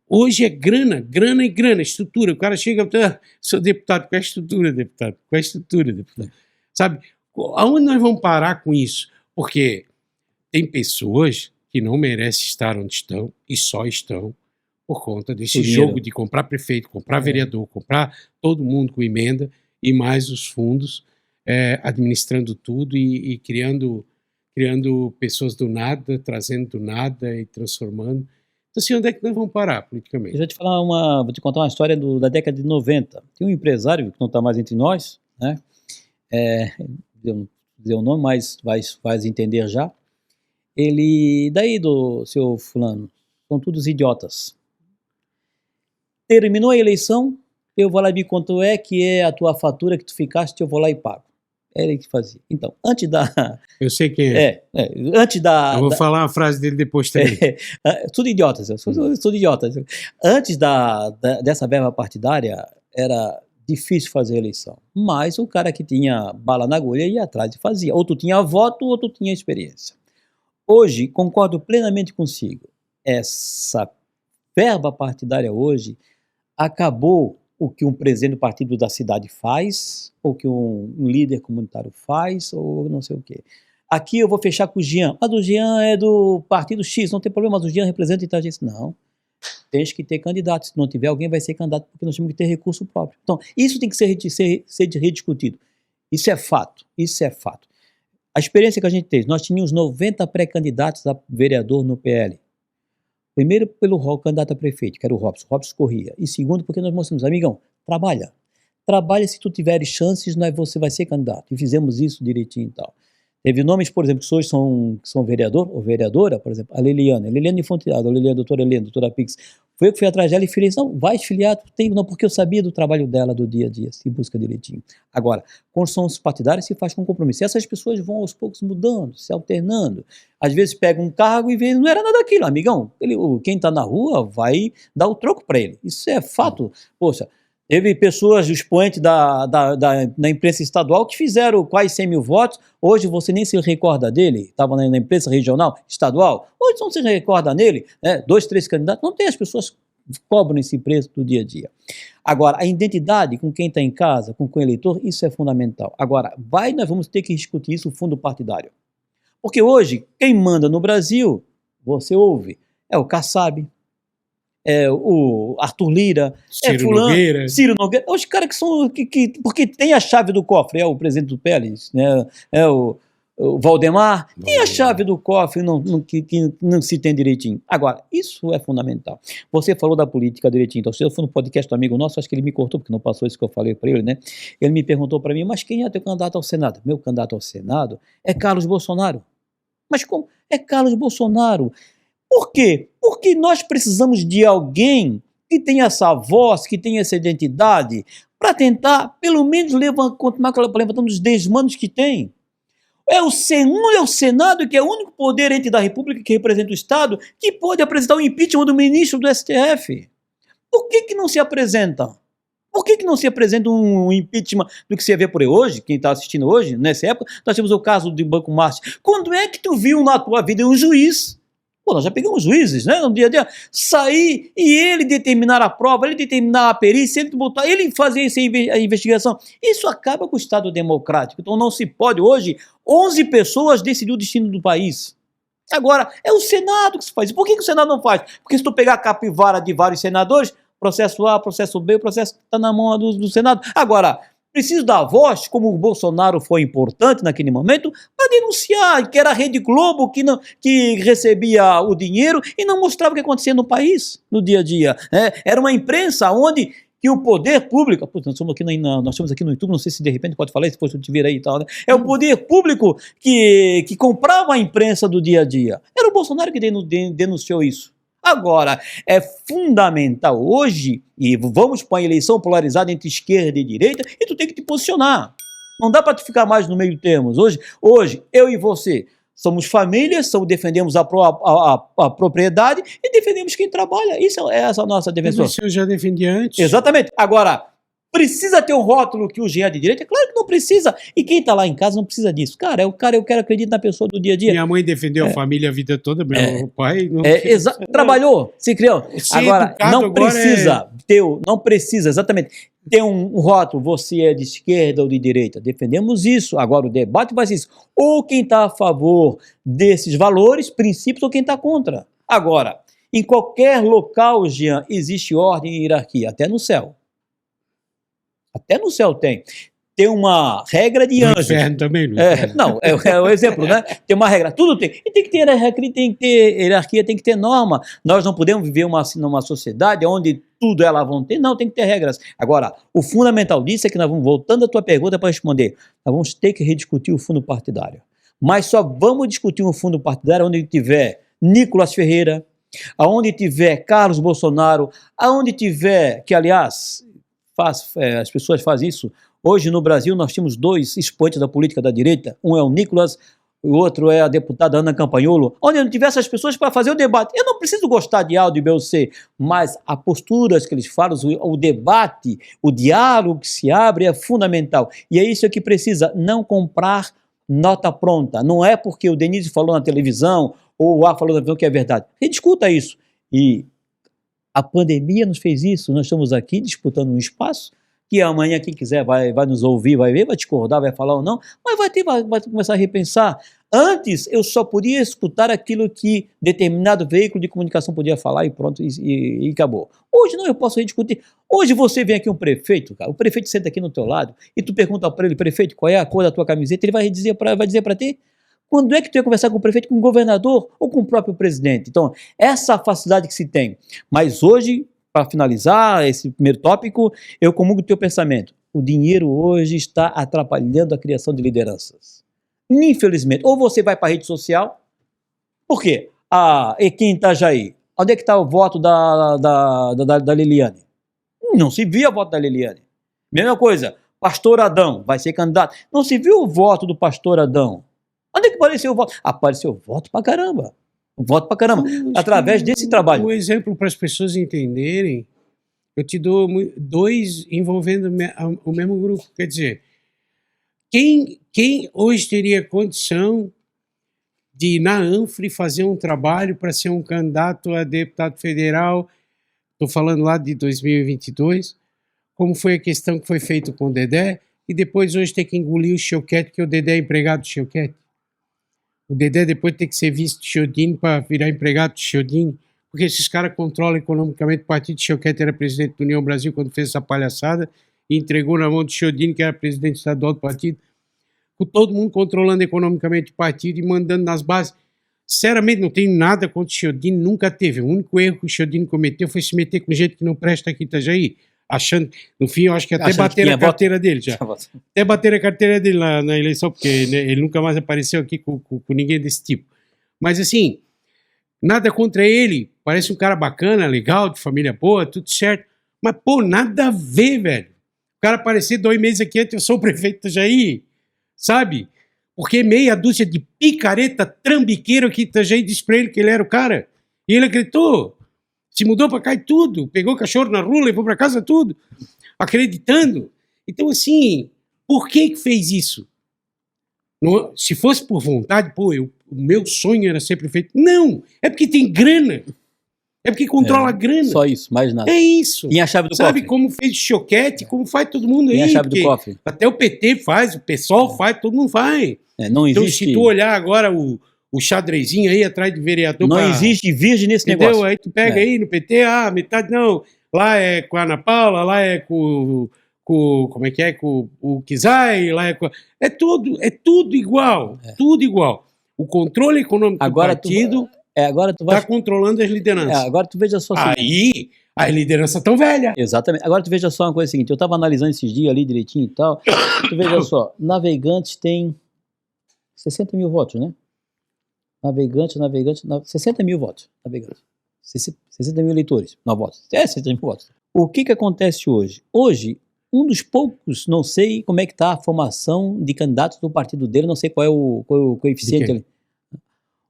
Hoje é grana e grana, estrutura. O cara chega, sou deputado, qual é a estrutura, deputado? Qual é a estrutura, deputado? Sabe? Aonde nós vamos parar com isso? Porque tem pessoas que não merecem estar onde estão e só estão por conta desse jogo de comprar prefeito, comprar vereador, comprar todo mundo com emenda e mais os fundos, administrando tudo e criando pessoas do nada, trazendo do nada e transformando. Então, assim, onde é que nós vamos parar politicamente? Eu vou te contar uma história da década de 90. Tem um empresário que não está mais entre nós, né? Não dizer o nome, mas vai entender já. Ele, daí do seu fulano, são todos idiotas. Terminou a eleição, eu vou lá ver quanto é que é a tua fatura que tu ficaste, eu vou lá e pago. Era ele que fazia. Então, antes da... Eu sei quem é. Antes da... Eu vou falar uma frase dele depois também. Tudo idiotas, tudo idiotas. Antes dessa verba partidária, era difícil fazer eleição. Mas o cara que tinha bala na agulha ia atrás e fazia. Ou tu tinha voto, ou tu tinha experiência. Hoje, concordo plenamente consigo. Essa verba partidária hoje acabou o que um presidente do partido da cidade faz, ou que um líder comunitário faz, ou não sei o quê. Aqui eu vou fechar com o Jean. Mas o Jean é do partido X, não tem problema, mas o Jean representa Itajaí. Não, tens que ter candidato. Se não tiver, alguém vai ser candidato, porque nós temos que ter recurso próprio. Então, isso tem que ser rediscutido. Isso é fato, A experiência que a gente teve, nós tínhamos 90 pré-candidatos a vereador no PL. Primeiro, pelo candidato a prefeito, que era o Robson corria. E segundo, porque nós mostramos, amigão, trabalha. Trabalha, se tu tiveres chances, você vai ser candidato. E fizemos isso direitinho e tal. Teve nomes, por exemplo, que hoje são vereador ou vereadora, por exemplo, a Liliane Fonteado, a doutora Helena, a doutora Pix. Foi eu que fui atrás dela e falei, não, vai filiar, porque eu sabia do trabalho dela do dia a dia, se busca direitinho. Agora, construção partidária se faz com compromisso. E essas pessoas vão aos poucos mudando, se alternando. Às vezes pega um cargo e vê, não era nada daquilo, amigão. Quem está na rua vai dar o troco para ele. Isso é fato. Poxa, Teve pessoas, expoentes da imprensa estadual, que fizeram quase 100 mil votos. Hoje você nem se recorda dele. Estava na imprensa regional, estadual. Hoje não se recorda nele. 2, 3 candidatos. Não tem, as pessoas cobram esse preço do dia a dia. Agora, a identidade com quem está em casa, com o eleitor, isso é fundamental. Agora, nós vamos ter que discutir isso, o fundo partidário. Porque hoje, quem manda no Brasil, você ouve, é o Kassab, é o Arthur Lira, Ciro fulano, Nogueira. Ciro Nogueira, os caras que são, porque tem a chave do cofre, é o presidente do Pélis, né, é o Valdemar, tem a chave do cofre que não se tem direitinho. Agora, isso é fundamental. Você falou da política direitinho, então se eu for no podcast do amigo nosso, acho que ele me cortou, porque não passou isso que eu falei para ele, né? Ele me perguntou para mim, mas quem é teu candidato ao Senado? Meu candidato ao Senado é Carlos Bolsonaro. Mas como? É Carlos Bolsonaro. Por quê? Porque nós precisamos de alguém que tenha essa voz, que tenha essa identidade, para tentar, pelo menos, continuar levantando os desmandos que tem. É o Senado, que é o único poder ente da República que representa o Estado, que pode apresentar o impeachment do ministro do STF. Por que não se apresenta? Por que não se apresenta um impeachment do que você vê por aí hoje, quem está assistindo hoje, nessa época? Nós temos o caso do Banco Márcio. Quando é que tu viu na tua vida um juiz? Pô, nós já pegamos juízes, né, no dia a dia, sair e ele determinar a prova, ele determinar a perícia, ele fazer a investigação. Isso acaba com o Estado democrático. Então não se pode hoje 11 pessoas decidir o destino do país. Agora, é o Senado que se faz. Por que o Senado não faz? Porque se tu pegar a capivara de vários senadores, processo A, processo B, o processo está na mão do Senado. Agora, preciso dar voz, como o Bolsonaro foi importante naquele momento, para denunciar que era a Rede Globo que recebia o dinheiro e não mostrava o que acontecia no país, no dia a dia. Era uma imprensa onde que o poder público, nós estamos aqui no YouTube, não sei se de repente pode falar, se fosse te vir aí e tal, né? É o poder público que comprava a imprensa do dia a dia. Era o Bolsonaro que denunciou isso. Agora, é fundamental hoje, e vamos para uma eleição polarizada entre esquerda e direita, e tu tem que te posicionar. Não dá para tu ficar mais no meio termos. Hoje, eu e você somos famílias, defendemos a propriedade e defendemos quem trabalha. Isso é essa nossa defesa. Mas eu já defendi antes. Exatamente. Agora, precisa ter um rótulo que o Jean é de direita? Claro que não precisa. E quem está lá em casa não precisa disso. Eu quero acreditar na pessoa do dia a dia. Minha mãe defendeu a família a vida toda, meu pai não... Trabalhou, se criou. Agora, não precisa exatamente ter um rótulo, você é de esquerda ou de direita. Defendemos isso. Agora o debate vai ser isso. Ou quem está a favor desses valores, princípios, ou quem está contra. Agora, em qualquer local, Jean, existe ordem e hierarquia, até no céu. Até no céu tem. Tem uma regra de anjos. No inferno também, não, é o exemplo, né? Tem uma regra, tudo tem. E tem que ter hierarquia, tem que ter norma. Nós não podemos viver numa sociedade onde tudo elas vão ter, não, tem que ter regras. Agora, o fundamental disso é que nós vamos, voltando à tua pergunta para responder, nós vamos ter que rediscutir o fundo partidário. Mas só vamos discutir um fundo partidário onde tiver Nicolas Ferreira, aonde tiver Carlos Bolsonaro, aonde tiver, que aliás... as pessoas fazem isso. Hoje no Brasil nós temos 2 expoentes da política da direita, um é o Nicolas, o outro é a deputada Ana Campanholo, onde não tiver essas pessoas para fazer o debate. Eu não preciso gostar de A ou de B ou C, mas as posturas que eles falam, o debate, o diálogo que se abre é fundamental. E é isso que precisa, não comprar nota pronta. Não é porque o Denise falou na televisão ou o A falou na televisão que é verdade. Rediscuta isso. E a pandemia nos fez isso, nós estamos aqui disputando um espaço que amanhã quem quiser vai nos ouvir, vai ver, vai discordar, vai falar ou não, mas vai começar a repensar. Antes eu só podia escutar aquilo que determinado veículo de comunicação podia falar e pronto, e acabou. Hoje não, eu posso rediscutir. Hoje você vem aqui um prefeito, cara, o prefeito senta aqui no teu lado e tu pergunta para ele, prefeito, qual é a cor da tua camiseta, ele vai dizer para ti. Quando é que tu ia conversar com o prefeito, com o governador ou com o próprio presidente? Então, essa facilidade que se tem. Mas hoje, para finalizar esse primeiro tópico, eu comungo o teu pensamento. O dinheiro hoje está atrapalhando a criação de lideranças. Infelizmente. Ou você vai para a rede social. Por quê? Aqui em Itajaí, onde é que está o voto da Liliane? Não se via o voto da Liliane. Mesma coisa, pastor Adão vai ser candidato. Não se viu o voto do pastor Adão. Onde é que apareceu o voto? Apareceu voto pra caramba. Voto pra caramba. Através desse trabalho. Um exemplo para as pessoas entenderem eu te dou 2 envolvendo o mesmo grupo. Quer dizer, quem hoje teria condição de ir na ANFRE fazer um trabalho para ser um candidato a deputado federal, estou falando lá de 2022, como foi a questão que foi feita com o Dedé, e depois hoje ter que engolir o Chioquete, que o Dedé é empregado do Chioquete. O Dedé depois tem que ser vice de Chiodini para virar empregado de Chiodini, porque esses caras controlam economicamente o partido. Chioquete era presidente da União Brasil quando fez essa palhaçada e entregou na mão de Chiodini, que era presidente estadual do partido, com todo mundo controlando economicamente o partido e mandando nas bases. Sinceramente, não tenho nada contra o Chiodini, nunca teve. O único erro que o Chiodini cometeu foi se meter com gente que não presta aqui em Itajaí, achando, no fim, eu acho que até bateram a carteira dele já. Até bateram a carteira dele na eleição, porque né, ele nunca mais apareceu aqui com ninguém desse tipo. Mas assim, nada contra ele, parece um cara bacana, legal, de família boa, tudo certo. Mas, pô, nada a ver, velho. O cara aparecer 2 meses aqui antes, eu sou o prefeito de Itajaí, sabe? Porque meia dúzia de picareta trambiqueiro aqui em Itajaí disse pra ele que ele era o cara. E ele acreditou. Se mudou pra cá e tudo. Pegou o cachorro na rua, levou pra casa tudo. Acreditando. Então, assim, por que fez isso? Se fosse por vontade, pô, o meu sonho era ser prefeito. Não! É porque tem grana. É porque controla a grana. Só isso, mais nada. É isso. Tem a chave do Sabe cofre. como fez o Chioquete, como faz todo mundo aí. Tem a chave do cofre. Até o PT faz, o PSOL faz, todo mundo faz. Não existe... Então, se tu olhar agora o xadrezinho aí atrás de vereador... Não existe virgem nesse entendeu? negócio. Aí tu pega aí no PT, metade não. Lá é com a Ana Paula, lá é com como é que é? Com o Kizai, lá é com... É tudo igual. Tudo igual. O controle econômico Agora do partido agora tu vai... está controlando as lideranças. Agora tu veja só... Aí, as lideranças estão velhas. Exatamente. Agora tu veja só uma coisa seguinte, eu estava analisando esses dias ali direitinho e tal, tu veja só, Navegantes tem 60 mil votos, né? Navegantes, 60 mil votos, Navegantes. 60 mil eleitores, não votos. 60 mil votos. O que acontece hoje? Hoje, um dos poucos, não sei como é que está a formação de candidatos do partido dele, não sei qual é o coeficiente ali.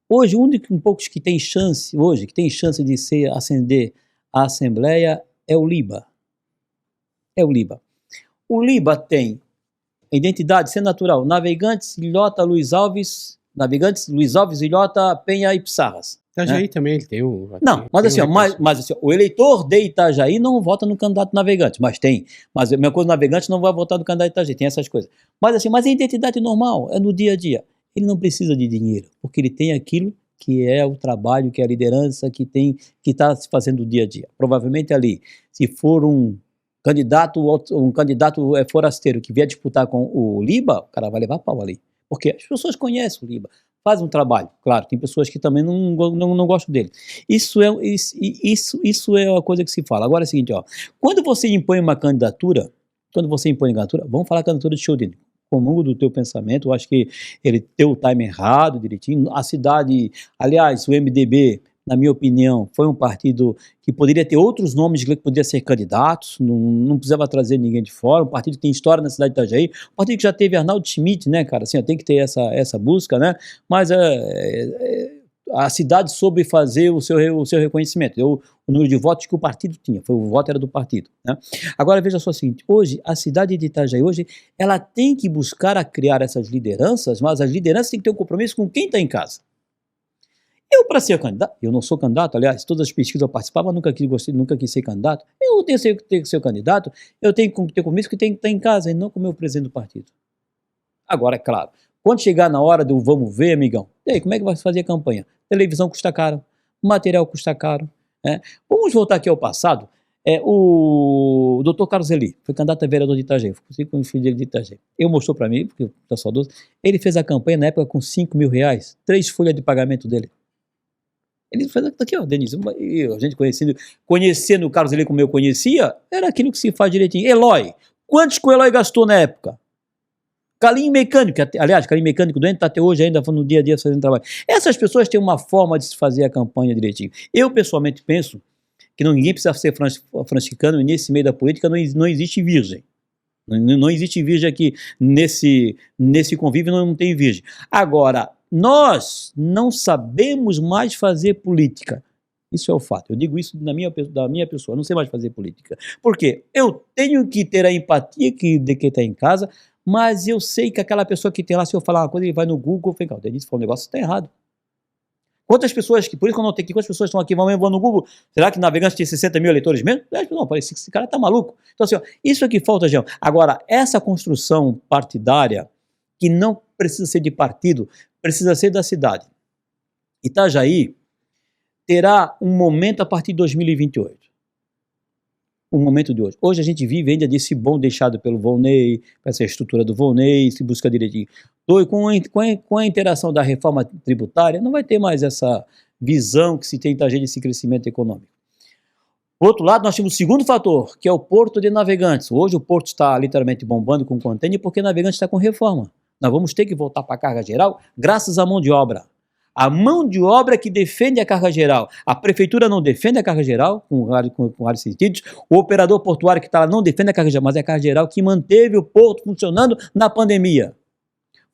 Hoje, um dos poucos que tem chance, de ascender à Assembleia é o Liba. O Liba tem identidade, ser natural, Navegantes, Ilhota, Luiz Alves, Ilhota, Penha e Pissarras. Itajaí, né? também ele tem um... Não, mas assim, o eleitor de Itajaí não vota no candidato Navegante, mas a minha coisa, Navegante não vai votar no candidato Itajaí, tem essas coisas. Mas a identidade normal, é no dia a dia. Ele não precisa de dinheiro, porque ele tem aquilo que é o trabalho, que é a liderança que está se fazendo no dia a dia. Provavelmente ali, se for um candidato forasteiro que vier disputar com o Liba, o cara vai levar pau ali. Porque as pessoas conhecem o Liba, faz um trabalho. Claro, tem pessoas que também não gostam dele. Isso é uma coisa que se fala. Agora é o seguinte, ó, quando você impõe uma candidatura, vamos falar candidatura de Chiodini. Comum do teu pensamento, eu acho que ele tem o time errado, direitinho. A cidade, aliás, o MDB, na minha opinião, foi um partido que poderia ter outros nomes que poderia ser candidatos, não precisava trazer ninguém de fora, um partido que tem história na cidade de Itajaí, um partido que já teve Arnaldo Schmidt, né, cara, assim, tem que ter essa busca, né, mas a cidade soube fazer o seu reconhecimento, o número de votos que o partido tinha, o voto era do partido, né. Agora veja só o seguinte, hoje, a cidade de Itajaí, ela tem que buscar a criar essas lideranças, mas as lideranças têm que ter um compromisso com quem está em casa. Eu, para ser candidato, eu não sou candidato, aliás, todas as pesquisas eu participava, nunca quis ser candidato, eu tenho que ser candidato, eu tenho que ter compromisso que tem que estar em casa, e não com o meu presidente do partido. Agora, é claro, quando chegar na hora do vamos ver, amigão, e aí, como é que vai fazer a campanha? Televisão custa caro, material custa caro, né? Vamos voltar aqui ao passado, o Dr. Carlos Eli, foi candidato a vereador de Itajaí, fui com o filho dele de Itajaí, ele mostrou para mim, porque eu sou saudoso, ele fez a campanha na época com 5 mil reais, 3 folhas de pagamento dele. Ele fez aqui, ó, Denise, a gente conhecendo o Carlos Eli como eu conhecia, era aquilo que se faz direitinho. Eloy, quantos que o Eloy gastou na época? Calinho mecânico, aliás, calinho mecânico doente está até hoje ainda no dia a dia fazendo trabalho. Essas pessoas têm uma forma de se fazer a campanha direitinho. Eu, pessoalmente, penso que ninguém precisa ser franciscano e nesse meio da política não existe virgem. Não existe virgem aqui, nesse convívio não tem virgem. Agora, nós não sabemos mais fazer política. Isso é o fato. Eu digo isso da minha pessoa. Eu não sei mais fazer política. Por quê? Eu tenho que ter a empatia de quem está em casa, mas eu sei que aquela pessoa que tem lá, se eu falar uma coisa, ele vai no Google e fala, o Denis falou um negócio que está errado. Quantas pessoas, por isso que eu não tenho aqui, quantas pessoas estão aqui, vão no Google, será que Navegantes tem 60 mil eleitores mesmo? Não, parece que esse cara está maluco. Então assim, ó, isso é que falta, Jean. Agora, essa construção partidária, que não precisa ser de partido, precisa ser da cidade. Itajaí terá um momento a partir de 2028. O momento de hoje. Hoje a gente vive ainda desse bom deixado pelo Volney, essa estrutura do Volney, se busca direitinho. Com a interação da reforma tributária, não vai ter mais essa visão que se tem em Itajaí desse crescimento econômico. Por outro lado, nós temos o segundo fator, que é o Porto de Navegantes. Hoje o Porto está literalmente bombando com contêiner porque Navegantes está com reforma. Nós vamos ter que voltar para a carga geral graças à mão de obra. A mão de obra que defende a carga geral. A prefeitura não defende a carga geral, com vários sentidos. O operador portuário que está lá não defende a carga geral, mas é a carga geral que manteve o porto funcionando na pandemia.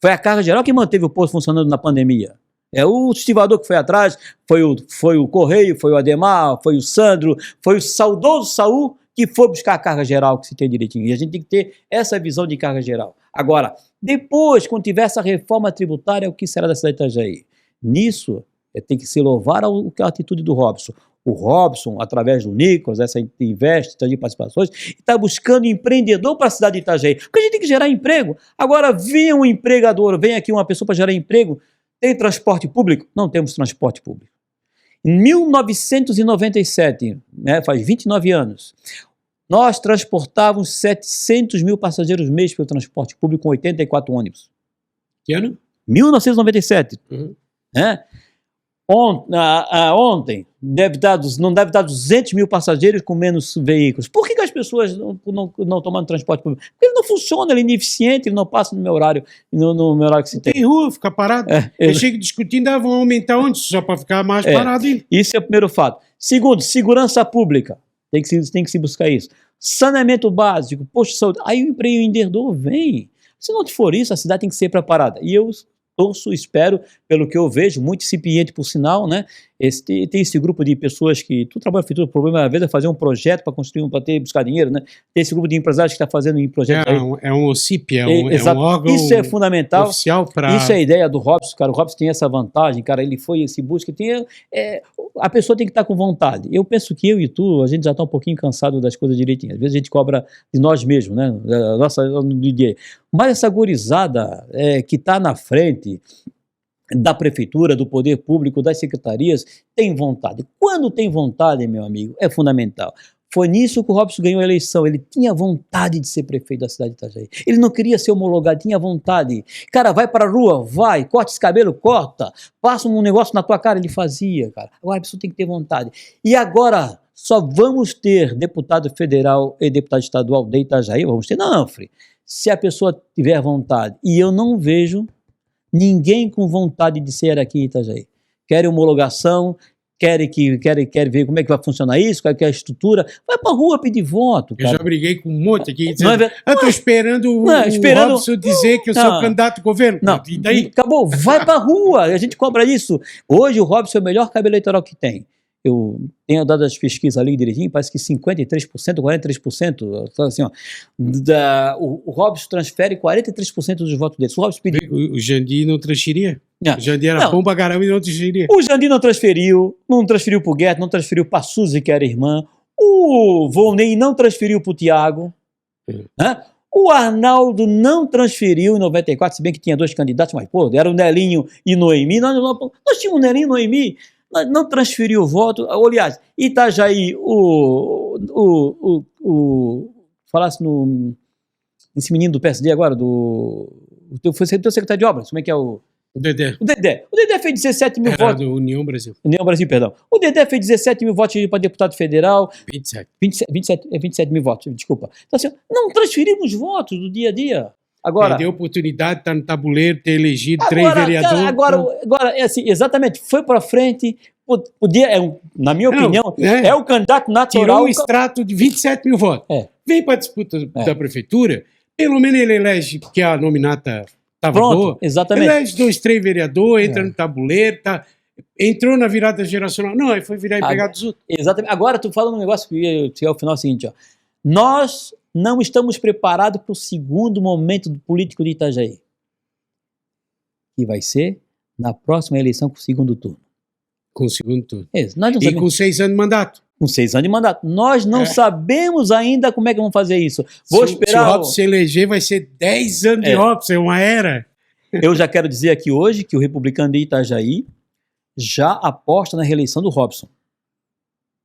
Foi a carga geral que manteve o porto funcionando na pandemia. É o estivador que foi atrás, foi o Correio, foi o Ademar, foi o Sandro, foi o saudoso Saul que foi buscar a carga geral que se tem direitinho. E a gente tem que ter essa visão de carga geral. Agora, depois, quando tiver essa reforma tributária, o que será da cidade de Itajaí? Nisso, tem que se louvar a atitude do Robson. O Robson, através do Nicolas, essa Invest, de participações, está buscando empreendedor para a cidade de Itajaí. Porque a gente tem que gerar emprego. Agora, vem um empregador, vem aqui uma pessoa para gerar emprego. Tem transporte público? Não temos transporte público. Em 1997, faz 29 anos, nós transportávamos 700 mil passageiros mês pelo transporte público com 84 ônibus. Que ano? 1997. Ontem não deve dar 200 mil passageiros com menos veículos. Por que as pessoas não tomam transporte público? Porque ele não funciona, ele é ineficiente, ele não passa no meu horário, no meu horário que se tem. Tem rua, fica parado. Eu chego discutindo, vão aumentar onde? Só para ficar mais parado. Isso é o primeiro fato. Segundo, segurança pública. Tem que se buscar isso. Saneamento básico, posto de saúde. Aí o empreendedor vem. Se não for isso, a cidade tem que ser preparada. E eu torço, espero, pelo que eu vejo, muito incipiente por sinal, né? Tem esse grupo de pessoas que, tu trabalha feito, o problema às vezes é fazer um projeto para construir, para buscar dinheiro, né? Tem esse grupo de empresários que está fazendo um projeto é um OCIP, é um órgão isso é fundamental, oficial para... Isso é a ideia do Robson, cara. O Robson tem essa vantagem, cara, ele se busca, a pessoa tem que estar com vontade. Eu penso que eu e tu, a gente já está um pouquinho cansado das coisas direitinho. Às vezes a gente cobra de nós mesmos, né? Mas essa gurizada que está na frente da prefeitura, do poder público, das secretarias, tem vontade. Quando tem vontade, meu amigo, é fundamental. Foi nisso que o Robson ganhou a eleição. Ele tinha vontade de ser prefeito da cidade de Itajaí. Ele não queria ser homologado, tinha vontade. Cara, vai para a rua, vai, corta esse cabelo, corta, passa um negócio na tua cara, ele fazia, cara. Agora a pessoa tem que ter vontade. E agora só vamos ter deputado federal e deputado estadual de Itajaí, vamos ter, não, Frei, se a pessoa tiver vontade. E eu não vejo ninguém com vontade de ser aqui em Itajaí. Querem homologação, querem ver como é que vai funcionar isso, qual é a estrutura. Vai pra rua pedir voto, cara. Eu já briguei com um monte aqui, dizendo, eu tô esperando o Robson dizer que eu sou candidato ao governo. Não, e daí? Acabou, vai pra rua, a gente cobra isso. Hoje o Robson é o melhor cabo eleitoral que tem. Eu tenho dado as pesquisas ali direitinho, parece que 53%, 43%, assim, ó, o Robson transfere 43% dos votos dele. O Jandir não transferia? O Jandir era bom pra caramba e não transferia. O Jandir não transferiu pro Gueto, não transferiu pra Suzy, que era irmã. O Volney não transferiu pro Tiago. O Arnaldo não transferiu em 94, se bem que tinha dois candidatos, mas pô, era o Nelinho e Noemi. Nós tínhamos o Nelinho e Noemi. Não transferiu o voto. Aliás, Itajaí, falasse nesse menino do PSD agora, foi teu secretário de obras, como é que é o Dedé. O Dedé fez 17 mil votos. Do União Brasil. União Brasil, perdão. O Dedé fez 17 mil votos para deputado federal. 27 mil votos, desculpa. Então assim, não transferimos votos do dia a dia. Agora, perdeu a oportunidade de estar no tabuleiro, ter elegido 3 vereadores. Agora, é assim, exatamente, foi para frente, na minha opinião, é o candidato natural. Tirou um extrato de 27 mil votos. Vem para a disputa da prefeitura, pelo menos ele elege, porque a nominata estava boa. Exatamente. Elege 2, 3 vereadores, entra no tabuleiro, entrou na virada geracional. Não, aí foi virar empregado dos outros. Exatamente. Agora tu fala um negócio que é o final seguinte, ó. Nós não estamos preparados para o segundo momento político de Itajaí, que vai ser na próxima eleição com o segundo turno. Com o segundo turno. Isso. Nós não E sabemos. com 6 anos de mandato. Com 6 anos de mandato. Nós não sabemos ainda como é que vamos fazer isso. Vou Se esperar. o Robson se eleger, vai ser 10 anos de Robson, é uma era. Eu já quero dizer aqui hoje que o Republicano de Itajaí já aposta na reeleição do Robson.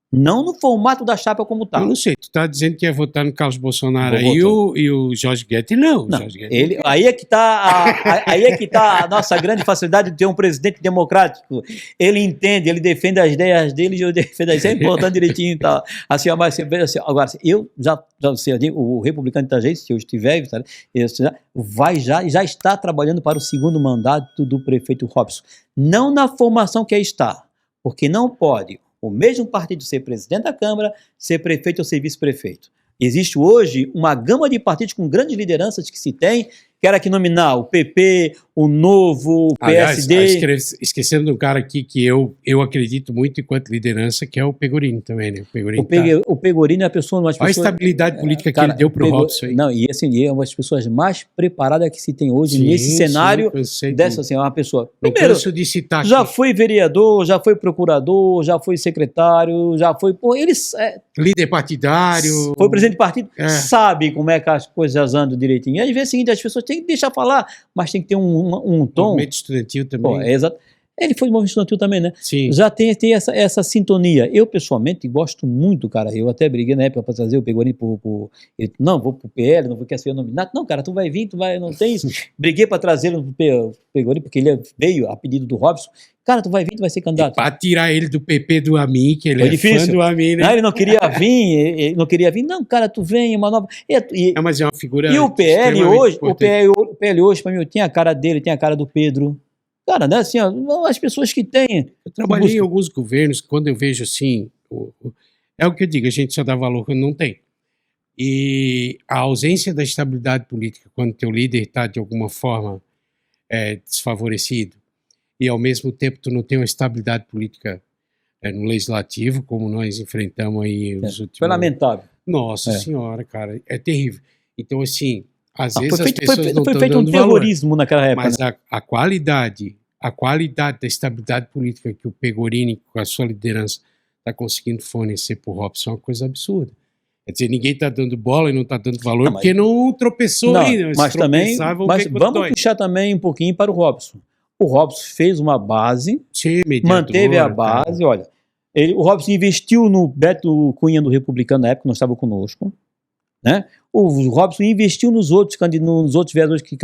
Não no formato da chapa como está. Eu não sei, tu tá dizendo que ia votar no Carlos Bolsonaro Vou aí votar. e o Jorge Guedes não. Não, Jorge Guedes ele, aí é que está a nossa grande facilidade de ter um presidente democrático. Ele entende, ele defende as ideias dele e eu defendo as ideias, é importante direitinho. Tá? Assim, mas, assim, agora, eu já sei, o Republicano de Itajaí, se eu estiver, já está trabalhando para o segundo mandato do prefeito Robson. Não na formação que aí está, porque não pode o mesmo partido ser presidente da Câmara, ser prefeito ou ser vice-prefeito. Existe hoje uma gama de partidos com grandes lideranças que se tem, quer aqui nominar o PP, o Novo, o PSD. Aliás, esquecendo de um cara aqui que eu acredito muito enquanto liderança, que é o Pegorini também, né? O Pegorini é a pessoa... Olha a estabilidade política que ele deu para o Robson. Não, e assim, é uma das pessoas mais preparadas que se tem hoje nesse cenário. Dessa, assim, é uma pessoa... Primeiro, de citar já foi vereador, já foi procurador, já foi secretário, já foi... líder partidário. Foi presidente de partido, sabe como é que as coisas andam direitinho. E às vezes é o seguinte, as pessoas têm que deixar falar, mas tem que ter um tom... Movimento estudantil também. Exato. Ele foi do movimento estudantil também, né? Sim. Já tem essa sintonia. Eu, pessoalmente, gosto muito, cara. Eu até briguei na época para trazer o Pegorini ele, não, vou pro PL, não vou querer ser nominado. Não, cara, tu vai vir, não tem isso. Briguei para trazer o Pegorini, porque ele veio a pedido do Robson. Cara, tu vai vir, tu vai ser candidato. Para tirar ele do PP do Amin, que ele foi difícil. Fã do Amin, né? Não, ele não queria vir, ele não queria vir. Não, cara, tu vem, uma nova... mas é uma figura... E o PL hoje, o PL hoje, para mim, tem a cara dele, tem a cara do Pedro. Cara, né, assim, ó, as pessoas que têm... Eu trabalhei em alguns governos, quando eu vejo assim, é o que eu digo, a gente só dá valor quando não tem. E a ausência da estabilidade política, quando teu líder está de alguma forma desfavorecido, e ao mesmo tempo tu não tem uma estabilidade política no legislativo, como nós enfrentamos aí os últimos... Foi lamentável. Nossa senhora, cara, é terrível. Então, assim... Às vezes foi feito, as pessoas não foi feito um terrorismo naquela época. Mas a qualidade da estabilidade política que o Pegorini, com a sua liderança, está conseguindo fornecer para o Robson é uma coisa absurda. Quer dizer, ninguém está dando bola e não está dando valor porque não tropeçou ainda. Mas também, vamos puxar também um pouquinho para o Robson. O Robson fez uma base, manteve a base, cara. Olha, o Robson investiu no Beto Cunha do Republicano na época, não estava conosco, né? O Robson investiu nos outros vereadores que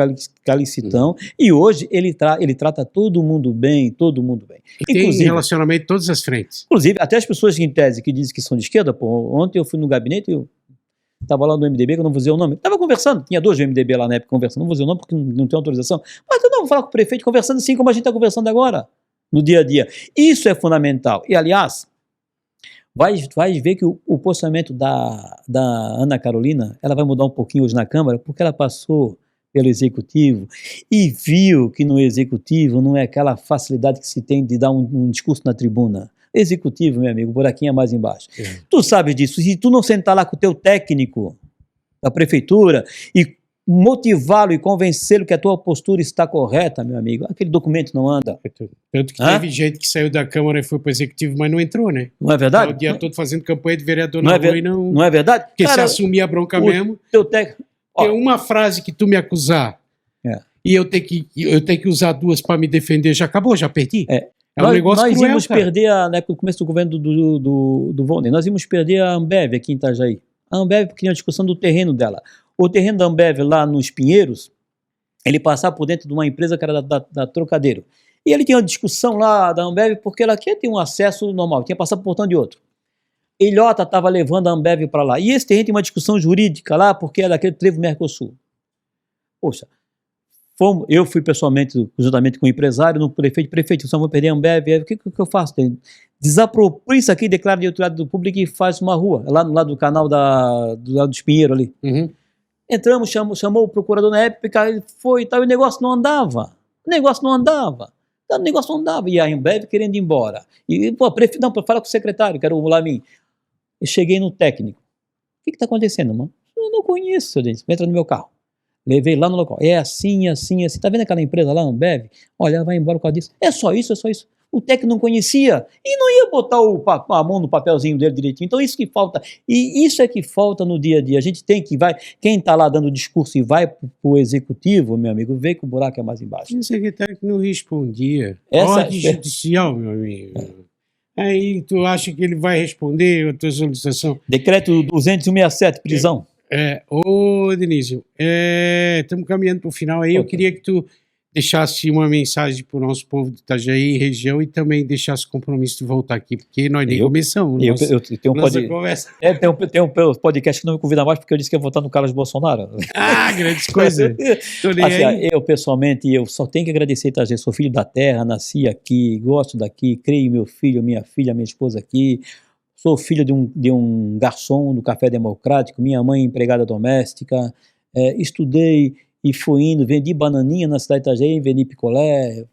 ali estão, e hoje ele trata todo mundo bem. Tem relacionamento em todas as frentes. Inclusive, até as pessoas em tese que dizem que são de esquerda, ontem eu fui no gabinete, eu estava lá no MDB, que eu não vou dizer o nome, estava conversando, tinha 2 do MDB lá na época conversando, não vou dizer o nome porque não tem autorização, mas eu não vou falar com o prefeito conversando assim como a gente está conversando agora, no dia a dia. Isso é fundamental. E, aliás, vai ver que o posicionamento da Ana Carolina, ela vai mudar um pouquinho hoje na Câmara, porque ela passou pelo Executivo e viu que no Executivo não é aquela facilidade que se tem de dar um discurso na tribuna. Executivo, meu amigo, o buraquinho é mais embaixo. Tu sabes disso. Se tu não sentar lá com o teu técnico da prefeitura e motivá-lo e convencê-lo que a tua postura está correta, meu amigo, aquele documento não anda. Tanto que teve gente que saiu da Câmara e foi para o Executivo, mas não entrou, né? Não é verdade? O dia todo fazendo campanha de vereador na rua e não... Não é verdade? Porque se assumir a bronca mesmo... Teu técnico... Tem uma frase que tu me acusar e eu tenho que usar 2 para me defender, já acabou, já perdi. Um negócio nós cruel, íamos cara. perder, na época do começo do governo do Volney, nós íamos perder a Ambev aqui em Itajaí. A Ambev, porque tinha uma discussão do terreno dela. O terreno da Ambev lá nos Pinheiros, ele passava por dentro de uma empresa que era da Trocadeiro. E ele tinha uma discussão lá da Ambev porque ela quer ter um acesso normal, tinha que passar por portão de outro. Ilhota estava levando a Ambev para lá. E esse terreno tem uma discussão jurídica lá porque é daquele trevo Mercosul. Poxa, eu fui pessoalmente, juntamente com o empresário, no prefeito, só vou perder a Ambev, o que eu faço? Desapropria isso aqui, declara de utilidade do público e faz uma rua, lá no lado do canal do lado dos Pinheiros ali. Uhum. Entramos, chamou o procurador na época, ele foi e tal, e o negócio não andava. O negócio não dava, e a Ambev querendo ir embora. E, pô, não, fala com o secretário, que era o Lamin. Eu cheguei no técnico. O que está acontecendo, mano? Eu não conheço, seu Denis. Entra no meu carro. Levei lá no local. É assim, assim, assim. Tá vendo aquela empresa lá, Ambev? Olha, vai embora por causa disso. É só isso, é só isso. O técnico não conhecia e não ia botar a mão no papelzinho dele direitinho. Então isso que falta. E isso é que falta no dia a dia. A gente tem que quem está lá dando discurso e vai para o executivo, meu amigo, vê que o buraco é mais embaixo. Tinha um secretário que não respondia. Ordem judicial, meu amigo. Aí tu acha que ele vai responder a tua solicitação? Decreto 267, prisão. Ô, Denísio, estamos caminhando para o final aí. Eu queria que tu deixasse uma mensagem para o nosso povo de Itajaí, região, e também deixasse o compromisso de voltar aqui, porque nós nem começamos. Eu tenho um podcast que não me convida mais, porque eu disse que ia votar no Carlos Bolsonaro. Ah, grandes coisas. Assim, eu, pessoalmente, eu só tenho que agradecer Itajaí. Sou filho da terra, nasci aqui, gosto daqui, criei meu filho, minha filha, minha esposa aqui. Sou filho de um garçom do Café Democrático, minha mãe empregada doméstica, estudei e fui indo, vendi bananinha na cidade de Itajaí, vendi picolé,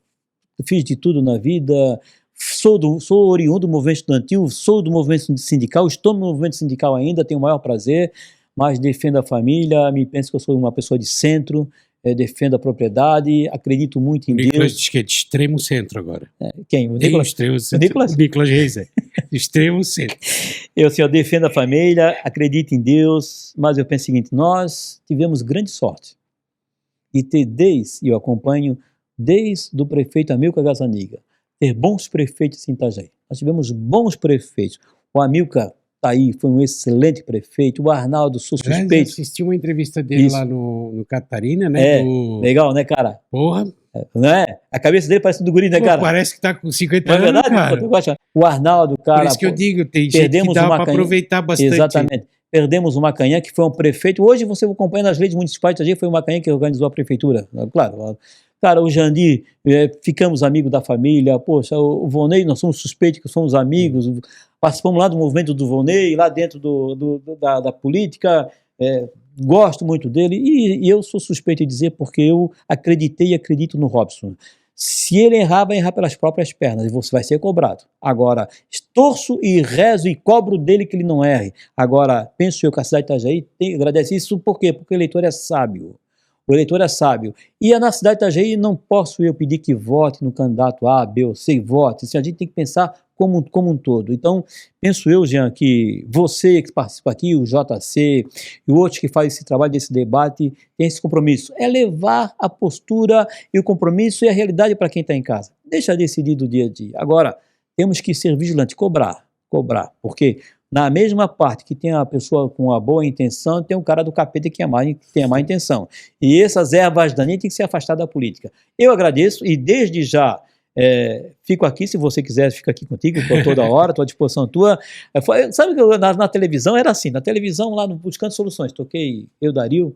fiz de tudo na vida, sou oriundo do movimento estudantil, sou do movimento sindical, estou no movimento sindical ainda, tenho o maior prazer, mas defendo a família, me penso que eu sou uma pessoa de centro, defendo a propriedade, acredito muito em Deus. Nicolas diz que é de extremo centro agora. Quem? O Nicolas? O Nicolas Reis, de extremo centro. Eu defendo a família, acredito em Deus, mas eu penso o seguinte, nós tivemos grande sorte de ter eu acompanho desde o prefeito Amilcar Gazzaniga, ter bons prefeitos em Itajaí. Nós tivemos bons prefeitos. O Amilcar tá aí, foi um excelente prefeito. O Arnaldo, sou suspeito. Eu assisti uma entrevista dele lá no Catarina, né? Legal, né, cara? Porra. Não é? A cabeça dele parece do guri, né, cara? Parece que tá com 50 anos, verdade, cara. O Arnaldo, cara... Por isso que eu digo, tem gente que dá para aproveitar bastante. Exatamente. Perdemos o Macanhã, que foi um prefeito. Hoje você acompanha nas leis municipais, foi o Macanhã que organizou a prefeitura. Claro, cara, o Jandir, ficamos amigos da família. Poxa, o Vonei, nós somos suspeitos que somos amigos. Participamos lá do movimento do Vonei, lá dentro da política. Gosto muito dele e eu sou suspeito de dizer porque eu acreditei e acredito no Robson. Se ele errar, vai errar pelas próprias pernas e você vai ser cobrado. Agora, torço e rezo e cobro dele que ele não erre. Agora, penso eu que a cidade de Itajaí agradece isso, por quê? Porque o eleitor é sábio. O eleitor é sábio. E na cidade de Itajaí não posso eu pedir que vote no candidato A, B ou C, vote. A gente tem que pensar como um todo. Então, penso eu, Jean, que você que participa aqui, o JC e outros que fazem esse trabalho desse debate, tem esse compromisso. É levar a postura e o compromisso e a realidade para quem está em casa. Deixa decidir do dia a dia. Agora, temos que ser vigilantes, cobrar, porque na mesma parte que tem a pessoa com a boa intenção, tem o cara do capeta que tem a má intenção. E essas ervas daninhas têm que ser afastadas da política. Eu agradeço e desde já fico aqui, se você quiser, fica aqui contigo por toda hora, estou à disposição tua. Sabe que na televisão era assim, na televisão lá no Buscando Soluções, toquei eu, Dario,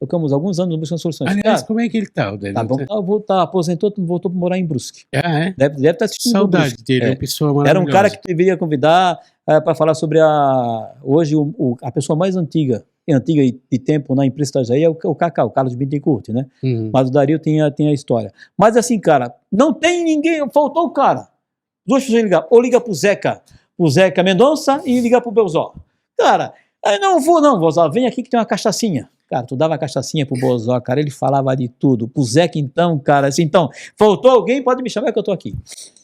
tocamos alguns anos no Buscando Soluções. Aliás, como é que ele está? Tá bom, aposentou, voltou para morar em Brusque. Deve estar assistindo. Saudade dele, é uma pessoa maravilhosa. Era um cara que deveria convidar para falar sobre hoje a pessoa mais antiga de tempo na imprensa Itajaí é o Cacá, o Carlos Bittencourt, né? Uhum. Mas o Dario tem a história. Mas assim, cara, não tem ninguém, faltou o cara. Duas pessoas ligar, ou liga pro Zeca Mendonça e liga pro Belzó. Cara, eu não vou não, Belzó, vem aqui que tem uma cachaçinha. Cara, tu dava cachaçinha pro Belzó, cara, ele falava de tudo. Pro Zeca então, cara, assim, então, faltou alguém, pode me chamar que eu tô aqui.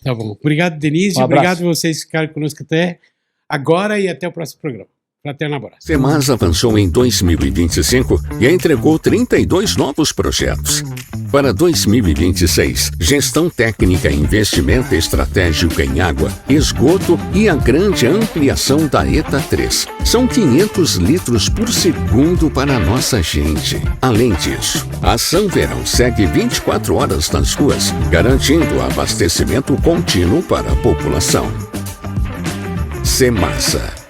Tá bom, obrigado Denise, obrigado a vocês que ficaram conosco até agora e até o próximo programa. Fraterno abraço. FEMAS avançou em 2025 e entregou 32 novos projetos. Para 2026, gestão técnica, investimento estratégico em água, esgoto e a grande ampliação da ETA 3. São 500 litros por segundo para a nossa gente. Além disso, a Ação Verão segue 24 horas nas ruas, garantindo abastecimento contínuo para a população. CEMASA.